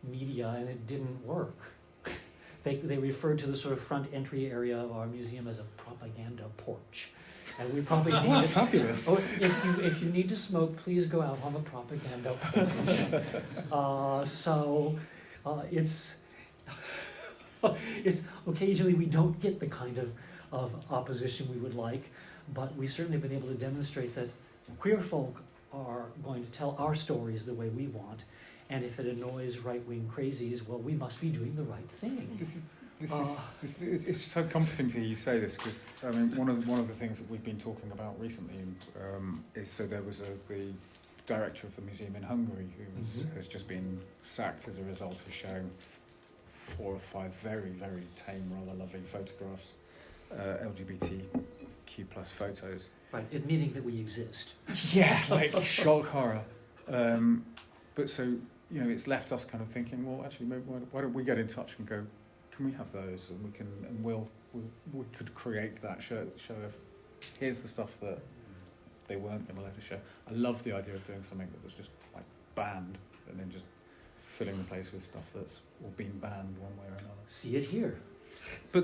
media, and it didn't work. They referred to the sort of front entry area of our museum as a propaganda porch. And we probably named it. Fabulous. Oh, if you need to smoke, please go out on the propaganda porch. It's occasionally we don't get the kind of opposition we would like, but we certainly have been able to demonstrate that queer folk are going to tell our stories the way we want. And if it annoys right-wing crazies, well, we must be doing the right thing. It's so comforting to hear you say this, because I mean, one of the things that we've been talking about recently is, so there was the director of the museum in Hungary who has just been sacked as a result of showing 4 or 5 very, very tame, rather lovely photographs, LGBTQ plus photos. Right, admitting that we exist. Yeah, like shock horror. But so, it's left us kind of thinking, well, actually, maybe why don't we get in touch and go, can we have those? And we could create that show of, here's the stuff that they weren't going to let us show. I love the idea of doing something that was just like banned, and then just filling the place with stuff that's all been banned one way or another. See it here. But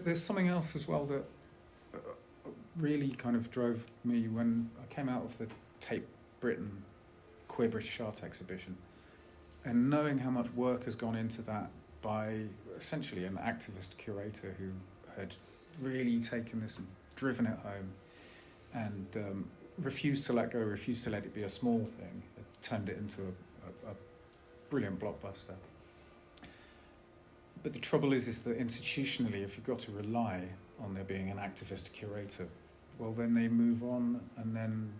there's something else as well that really kind of drove me when I came out of the Tape Britain Queer British Art exhibition, and knowing how much work has gone into that by essentially an activist curator who had really taken this and driven it home and refused to let go, refused to let it be a small thing, it turned it into a brilliant blockbuster. But the trouble is that institutionally, if you've got to rely on there being an activist curator well, then they move on, and then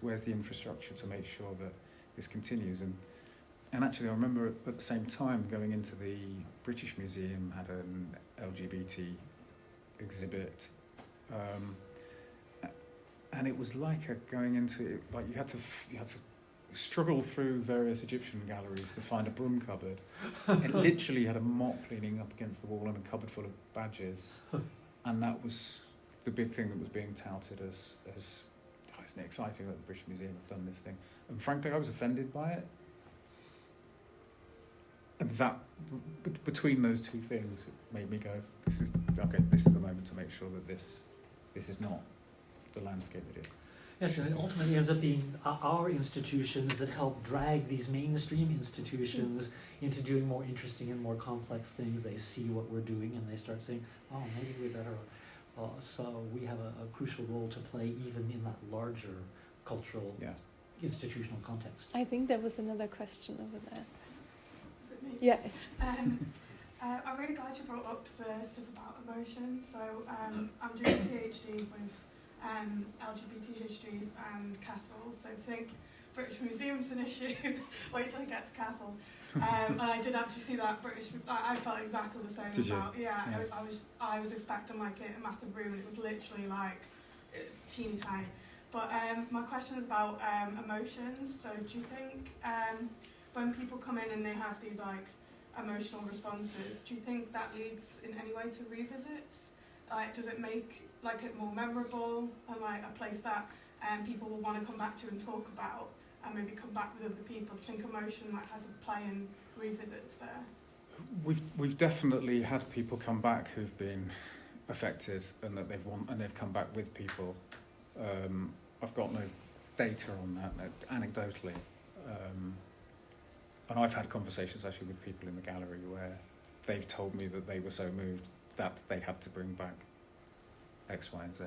where's the infrastructure to make sure that this continues? And actually, I remember at the same time going into the British Museum, had an LGBT exhibit, and it was like going into, like, you had to struggle through various Egyptian galleries to find a broom cupboard. It literally had a mop leaning up against the wall and a cupboard full of badges, and that was the big thing that was being touted as oh, isn't it exciting that the British Museum have done this thing? And frankly, I was offended by it. And that, between those two things, it made me go, this is the moment to make sure that this is not the landscape it is. Yes, and it ultimately ends up being our institutions that help drag these mainstream institutions into doing more interesting and more complex things. They see what we're doing and they start saying, oh, maybe we better. So we have a crucial role to play even in that larger cultural, institutional context. I think there was another question over there. Is it me? Yeah. I'm really glad you brought up the stuff about emotion. So I'm doing a PhD with LGBT histories and castles. So think British Museum's an issue. Wait till I get to castles. And I did actually see that I felt exactly the same. Did you? Yeah. I was expecting like a massive room, and it was literally like teeny tiny. But my question is about emotions. So do you think when people come in and they have these like emotional responses, do you think that leads in any way to revisits? Like, does it make like it more memorable and like a place that people will want to come back to and talk about, and maybe come back with other people? Do you think emotion like has a play in revisits there? We've definitely had people come back who've been affected and that they've come back with people. I've got no data on that, anecdotally. And I've had conversations actually with people in the gallery where they've told me that they were so moved that they had to bring back X, Y, and Z.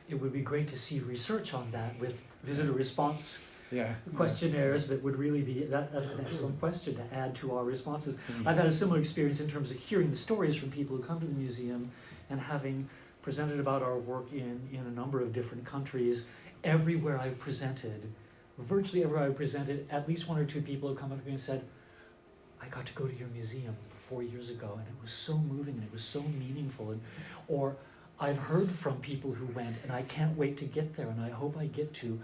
It would be great to see research on that with visitor response Yeah. questionnaires. That would really be, that's an excellent question to add to our responses. I've had a similar experience in terms of hearing the stories from people who come to the museum and having presented about our work in a number of different countries. Everywhere I've presented, virtually everywhere I've presented, at least one or two people have come up to me and said, I got to go to your museum 4 years ago and it was so moving and it was so meaningful. Or I've heard from people who went and I can't wait to get there and I hope I get to.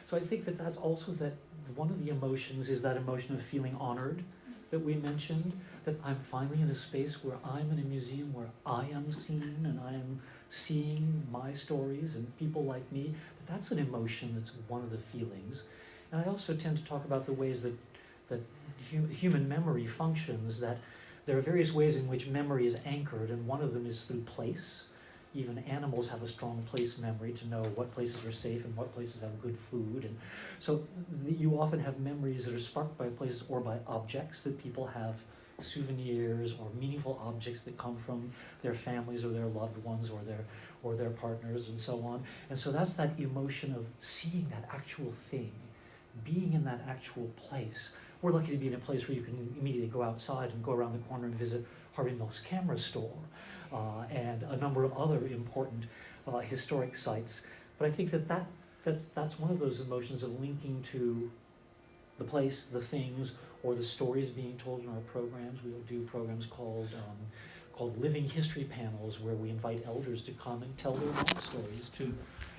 So I think that that's also that one of the emotions is that emotion of feeling honored that we mentioned, that I'm finally in a space where I'm in a museum where I am seen and I am seeing my stories and people like me. That's an emotion that's one of the feelings. And I also tend to talk about the ways that human memory functions, that there are various ways in which memory is anchored, and one of them is through place. Even animals have a strong place memory to know what places are safe and what places have good food. And so you often have memories that are sparked by places or by objects that people have, souvenirs or meaningful objects that come from their families or their loved ones or their partners and so on. And so that's that emotion of seeing that actual thing, being in that actual place. We're lucky to be in a place where you can immediately go outside and go around the corner and visit Harvey Milk's camera store and a number of other important historic sites. But I think that's one of those emotions of linking to the place, the things, or the stories being told in our programs. We will do programs called living history panels, where we invite elders to come and tell their own stories too.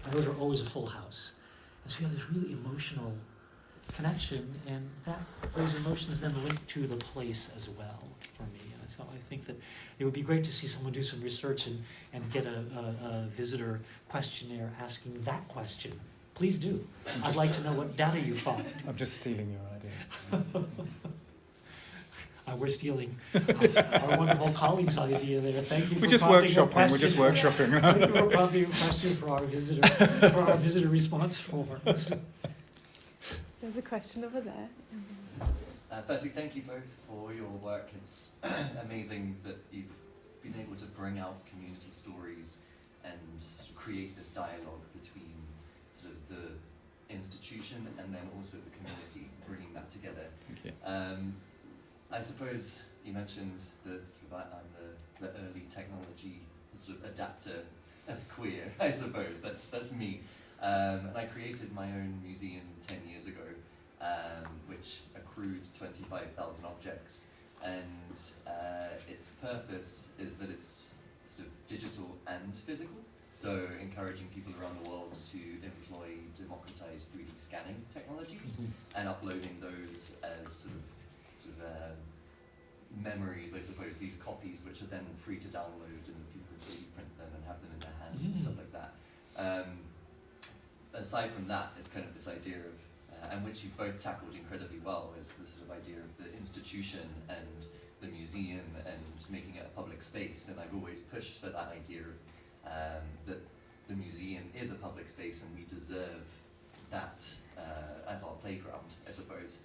And those are always a full house. And so you have this really emotional connection, and those emotions then link to the place as well for me. And so I think that it would be great to see someone do some research and get a visitor questionnaire asking that question. Please do. I'd like to know what data you find. I'm just stealing your idea. We're stealing our wonderful colleague's idea there. Thank you. We're just workshopping. Thank you for prompting a question for our visitor response forms. There's a question over there. Firstly, thank you both for your work. It's amazing that you've been able to bring out community stories and sort of create this dialogue between sort of the institution and then also the community, bringing that together. Thank you. I suppose you mentioned the sort of the early technology sort of adapter queer, I suppose. That's me. And I created my own museum 10 years ago, which accrued 25,000 objects. And its purpose is that it's sort of digital and physical. So encouraging people around the world to employ democratized 3D scanning technologies and uploading those as sort of memories, I suppose, these copies which are then free to download and people 3D print them and have them in their hands and stuff like that. Aside from that, it's kind of this idea of, and which you've both tackled incredibly well, is the sort of idea of the institution and the museum and making it a public space. And I've always pushed for that idea of that the museum is a public space and we deserve that as our playground, I suppose.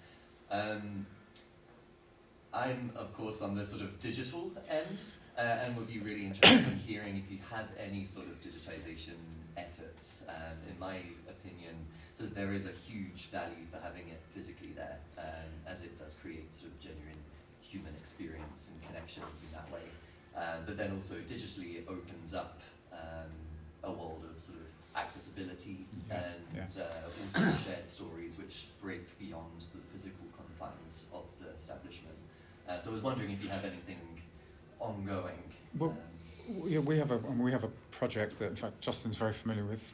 I'm, of course, on the sort of digital end and would be really interested in hearing if you have any sort of digitization efforts. In my opinion, so there is a huge value for having it physically there, as it does create sort of genuine human experience and connections in that way. But then also digitally it opens up a world of sort of accessibility and also shared stories which break beyond the physical confines of the establishment. So I was wondering if you have anything ongoing. Well, yeah, we have a project that, in fact, Justin's very familiar with,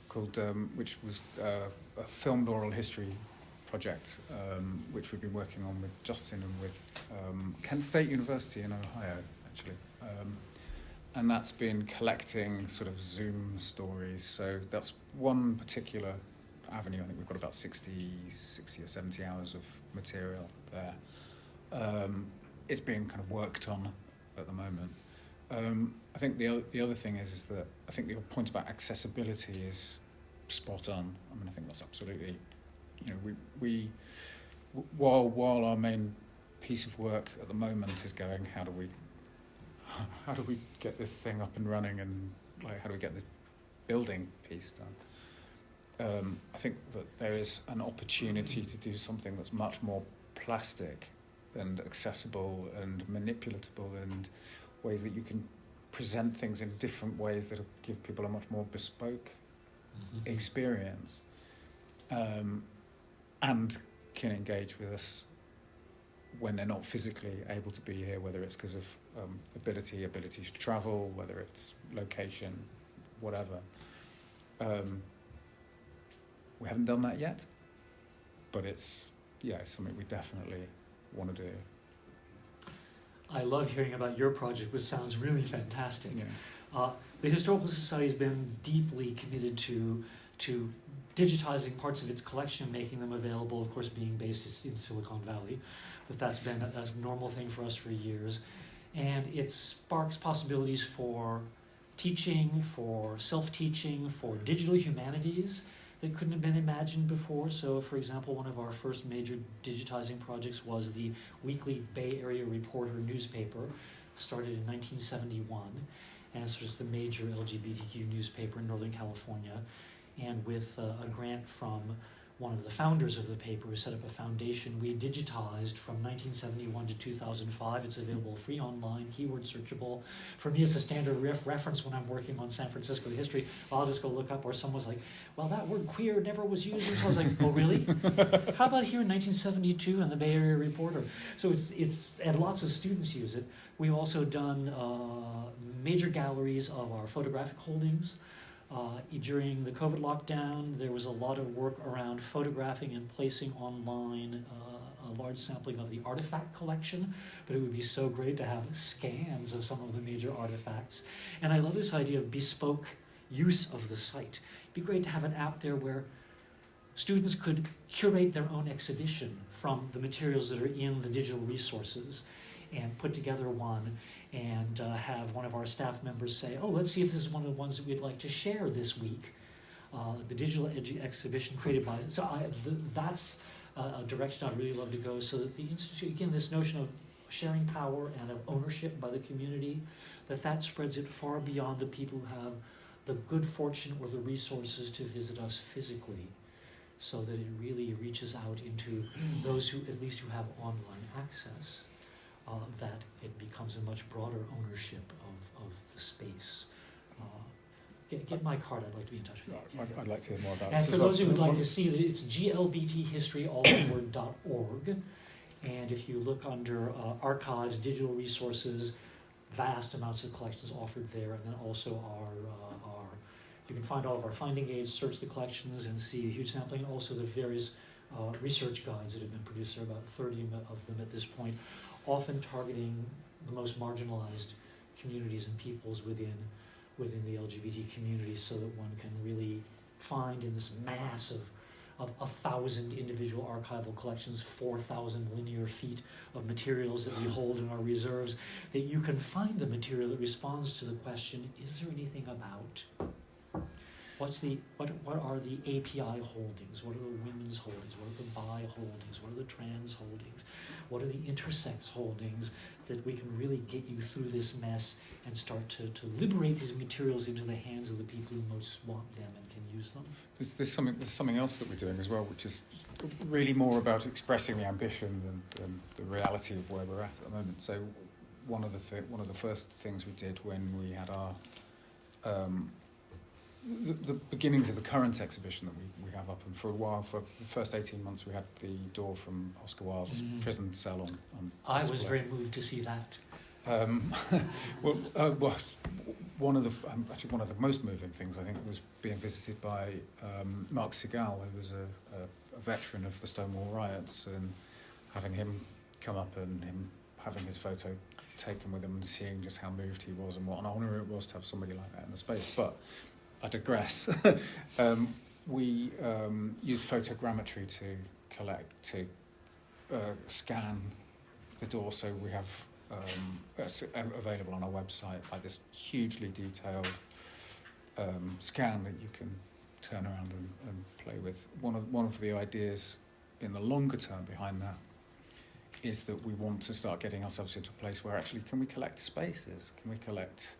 called which was a filmed oral history project, which we've been working on with Justin and with Kent State University in Ohio, actually. And that's been collecting sort of Zoom stories. So that's one particular avenue. I think we've got about 60 or 70 hours of material there. It's being kind of worked on at the moment. I think the other thing is that I think your point about accessibility is spot on. I mean, I think that's absolutely, you know, we while our main piece of work at the moment is going, how do we get this thing up and running, and like how do we get the building piece done? I think that there is an opportunity to do something that's much more plastic and accessible and manipulatable, and ways that you can present things in different ways that will give people a much more bespoke experience, and can engage with us when they're not physically able to be here, whether it's because of ability to travel, whether it's location, whatever. We haven't done that yet, but it's something we definitely want to do. I love hearing about your project, which sounds really fantastic. Yeah. The Historical Society has been deeply committed to digitizing parts of its collection, making them available, of course being based in Silicon Valley. That's been a normal thing for us for years. And it sparks possibilities for teaching, for self-teaching, for digital humanities that couldn't have been imagined before. So, for example, one of our first major digitizing projects was the weekly Bay Area Reporter newspaper, started in 1971, and it's just the major LGBTQ newspaper in Northern California. And with a grant from one of the founders of the paper, who set up a foundation, we digitized from 1971 to 2005. It's available free online, keyword searchable. For me, it's a standard reference when I'm working on San Francisco history. I'll just go look up, or someone's like, well, that word queer never was used. So I was like, oh, really? How about here in 1972 in the Bay Area Reporter? So it's and lots of students use it. We've also done major galleries of our photographic holdings. During the COVID lockdown, there was a lot of work around photographing and placing online a large sampling of the artifact collection, but it would be so great to have scans of some of the major artifacts. And I love this idea of bespoke use of the site. It'd be great to have an app there where students could curate their own exhibition from the materials that are in the digital resources, and put together one, and have one of our staff members say, oh, let's see if this is one of the ones that we'd like to share this week. The digital exhibition created by, so that's a direction I'd really love to go, so that the Institute, again, this notion of sharing power and of ownership by the community, that spreads it far beyond the people who have the good fortune or the resources to visit us physically, so that it really reaches out into those who have online access. That it becomes a much broader ownership of the space. get my card. I'd like to be in touch with you. I'd like to hear more about And this for as well. those who would like to see that, it's glbthistory.org. And if you look under archives, digital resources, vast amounts of collections offered there, and then also our you can find all of our finding aids, search the collections, and see a huge sampling. Also, the various research guides that have been produced. There are about 30 of them at this point, often targeting the most marginalized communities and peoples within the LGBT community, so that one can really find in this mass of 1,000 individual archival collections, 4,000 linear feet of materials that we hold in our reserves, that you can find the material that responds to the question, is there anything about? What are the API holdings? What are the women's holdings? What are the bi holdings? What are the trans holdings? What are the intersex holdings, that we can really get you through this mess and start to liberate these materials into the hands of the people who most want them and can use them? There's something else that we're doing as well, which is really more about expressing the ambition than the reality of where we're at the moment. So one of the first things we did when we had our the beginnings of the current exhibition that we have up, and for a while, for the first 18 months, we had the door from Oscar Wilde's prison cell on I display. was very moved to see that. One of the most moving things, I think, was being visited by Mark Segal, who was a veteran of the Stonewall riots, and having him come up and him having his photo taken with him and seeing just how moved he was and what an honour it was to have somebody like that in the space. But I digress. We use photogrammetry to scan the door, so we have available on our website like this hugely detailed scan that you can turn around and play with. One of the ideas in the longer term behind that is that we want to start getting ourselves into a place where actually can we collect spaces? Can we collect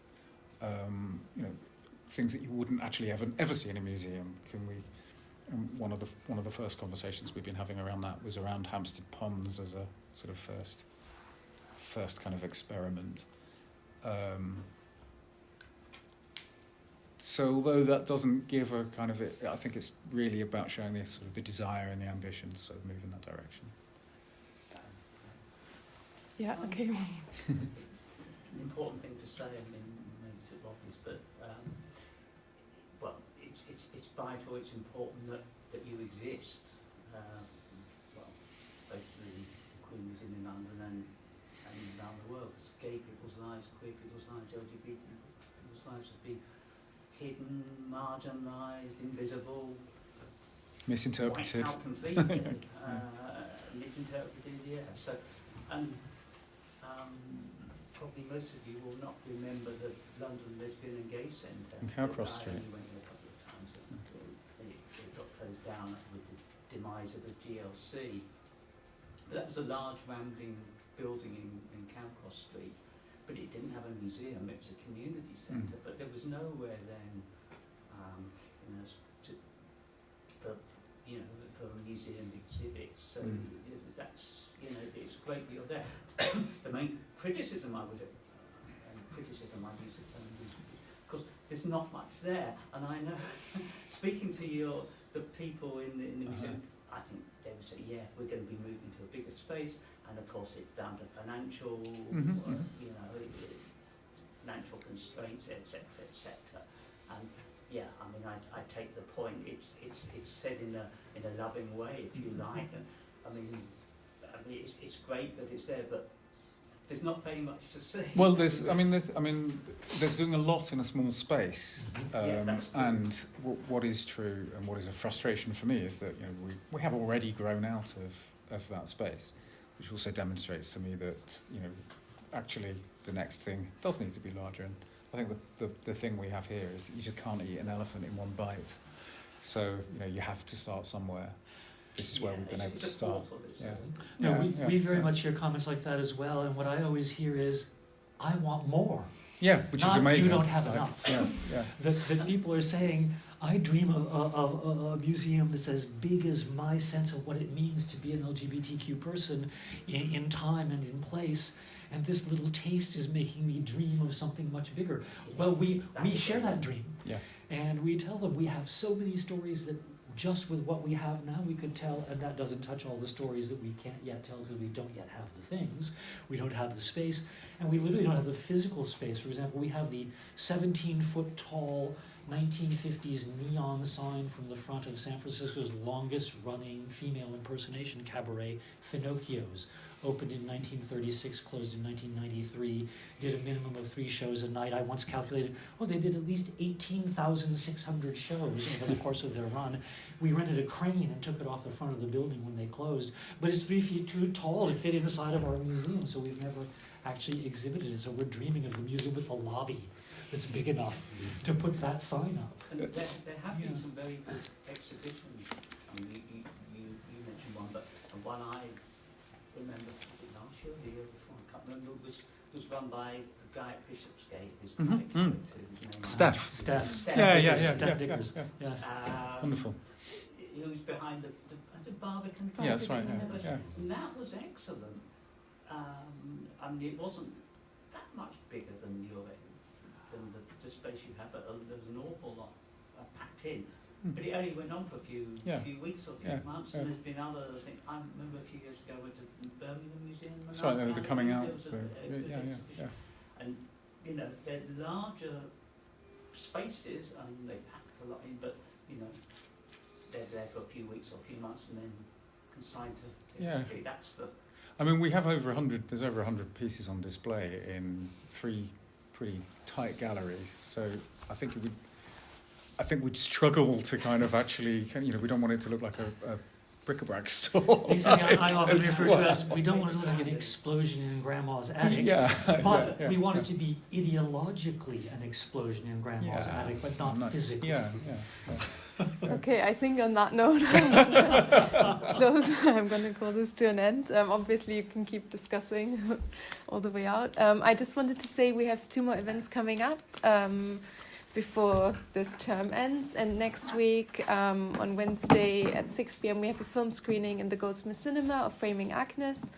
things that you wouldn't actually ever see in a museum? Can we? And one of the first conversations we've been having around that was around Hampstead Ponds as a sort of first kind of experiment. So although that doesn't give a kind of I think it's really about showing the sort of the desire and the ambition to sort of move in that direction. Yeah, okay. An important thing to say, I mean, maybe it's obvious, but it's vital, it's important that you exist. Both the Queen Museum in London and around the world. Because gay people's lives, queer people's lives, LGBT people's lives have been hidden, marginalised, invisible, Misinterpreted. wiped out completely. Misinterpreted, yeah. So, probably most of you will not remember the London Lesbian and Gay Centre. In Cowcross Street. I only went there a couple of times. It got closed down with the demise of the GLC. But that was a large rambling building in Cowcross Street, but it didn't have a museum. It was a community centre, but there was nowhere then, for museum exhibits. So that's it's great that you're there. The main criticism I would use it because there's not much there, and I know speaking to the people in the museum, I think they would say, yeah, we're going to be moving to a bigger space, and of course it's down to financial, financial constraints, etc., etc. And yeah, I mean, I take the point. It's said in a loving way, if you like. And I mean, it's great that it's there, but there's not very much to see. Well, there's doing a lot in a small space, and what is true and what is a frustration for me is that we have already grown out of that space, which also demonstrates to me that actually the next thing does need to be larger. And I think the thing we have here is that you just can't eat an elephant in one bite, so you have to start somewhere. This is where we've been able to start. We very much hear comments like that as well, and what I always hear is, I want more. Yeah, which is amazing. You don't have enough. That people are saying, I dream of a museum that's as big as my sense of what it means to be an LGBTQ person in time and in place, and this little taste is making me dream of something much bigger. Well, we share that dream. Yeah. And we tell them we have so many stories that just with what we have now we could tell, and that doesn't touch all the stories that we can't yet tell because we don't yet have the things. We don't have the space, and we literally don't have the physical space. For example, we have the 17-foot tall 1950s neon sign from the front of San Francisco's longest running female impersonation cabaret, Finocchio's. Opened in 1936, closed in 1993, did a minimum of 3 shows a night. I once calculated, they did at least 18,600 shows over the course of their run. We rented a crane and took it off the front of the building when they closed, but it's 3 feet too tall to fit inside of our museum, so we've never actually exhibited it. So we're dreaming of the museum with a lobby that's big enough to put that sign up. And there have been some very good exhibitions. I mean, you mentioned one, but the one I remember, was it last year or the year before? I can't remember. It was run by a guy at Bishopsgate, his comic character, whose name Steph. Steph Yeah. Diggers. Yes. Wonderful. He was behind the Barbican. Yeah, that's right. Yeah. And that was excellent. I mean, it wasn't that much bigger than the space you have, but there was an awful lot packed in. But it only went on for a few weeks or few months, and there's been others. I remember a few years ago I went to the Birmingham Museum. That's right, they're coming out. There was a And they're larger spaces, and they packed a lot in, but they're there for a few weeks or a few months, and then consigned to history. That's the. I mean, we have over 100. There's over 100 pieces on display in 3 pretty tight galleries. So I think we'd struggle to kind of actually, we don't want it to look like a bric-a-brac store. Exactly. I often refer to it as, we don't want it to look like an explosion in Grandma's attic, but we want it to be ideologically an explosion in Grandma's attic, but not physically. Okay, I think on that note, I'm going to call this to an end. Obviously, you can keep discussing all the way out. I just wanted to say we have 2 more events coming up before this term ends. And next week, on Wednesday at 6 p.m., we have a film screening in the Goldsmith Cinema of Framing Agnes,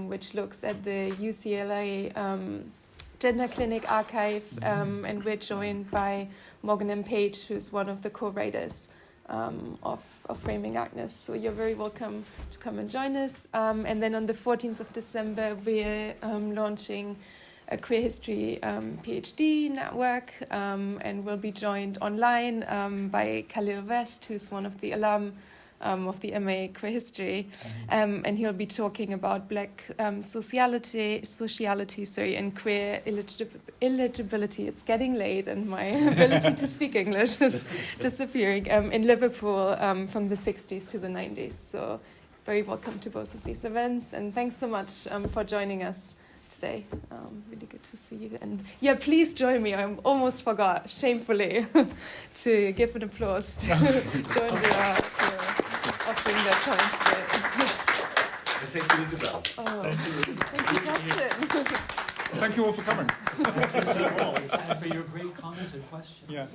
which looks at the UCLA Gender Clinic archive, and we're joined by Morgan M. Page, who's one of the co-writers of Framing Agnes. So you're very welcome to come and join us. And then on the 14th of December, we're launching a queer history PhD network, and we'll be joined online by Khalil West, who's one of the alum of the MA Queer History, and he'll be talking about Black sociality, and queer eligibility. It's getting late, and my ability to speak English is disappearing, in Liverpool from the 60s to the 90s. So very welcome to both of these events, and thanks so much for joining us today. Really good to see you. And please join me. I almost forgot, shamefully, to give an applause to join Gerard for offering their time today. Thank you, Isabel. Thank you, Justin. Thank you all for coming. Thank you all for your great comments and questions. Yeah.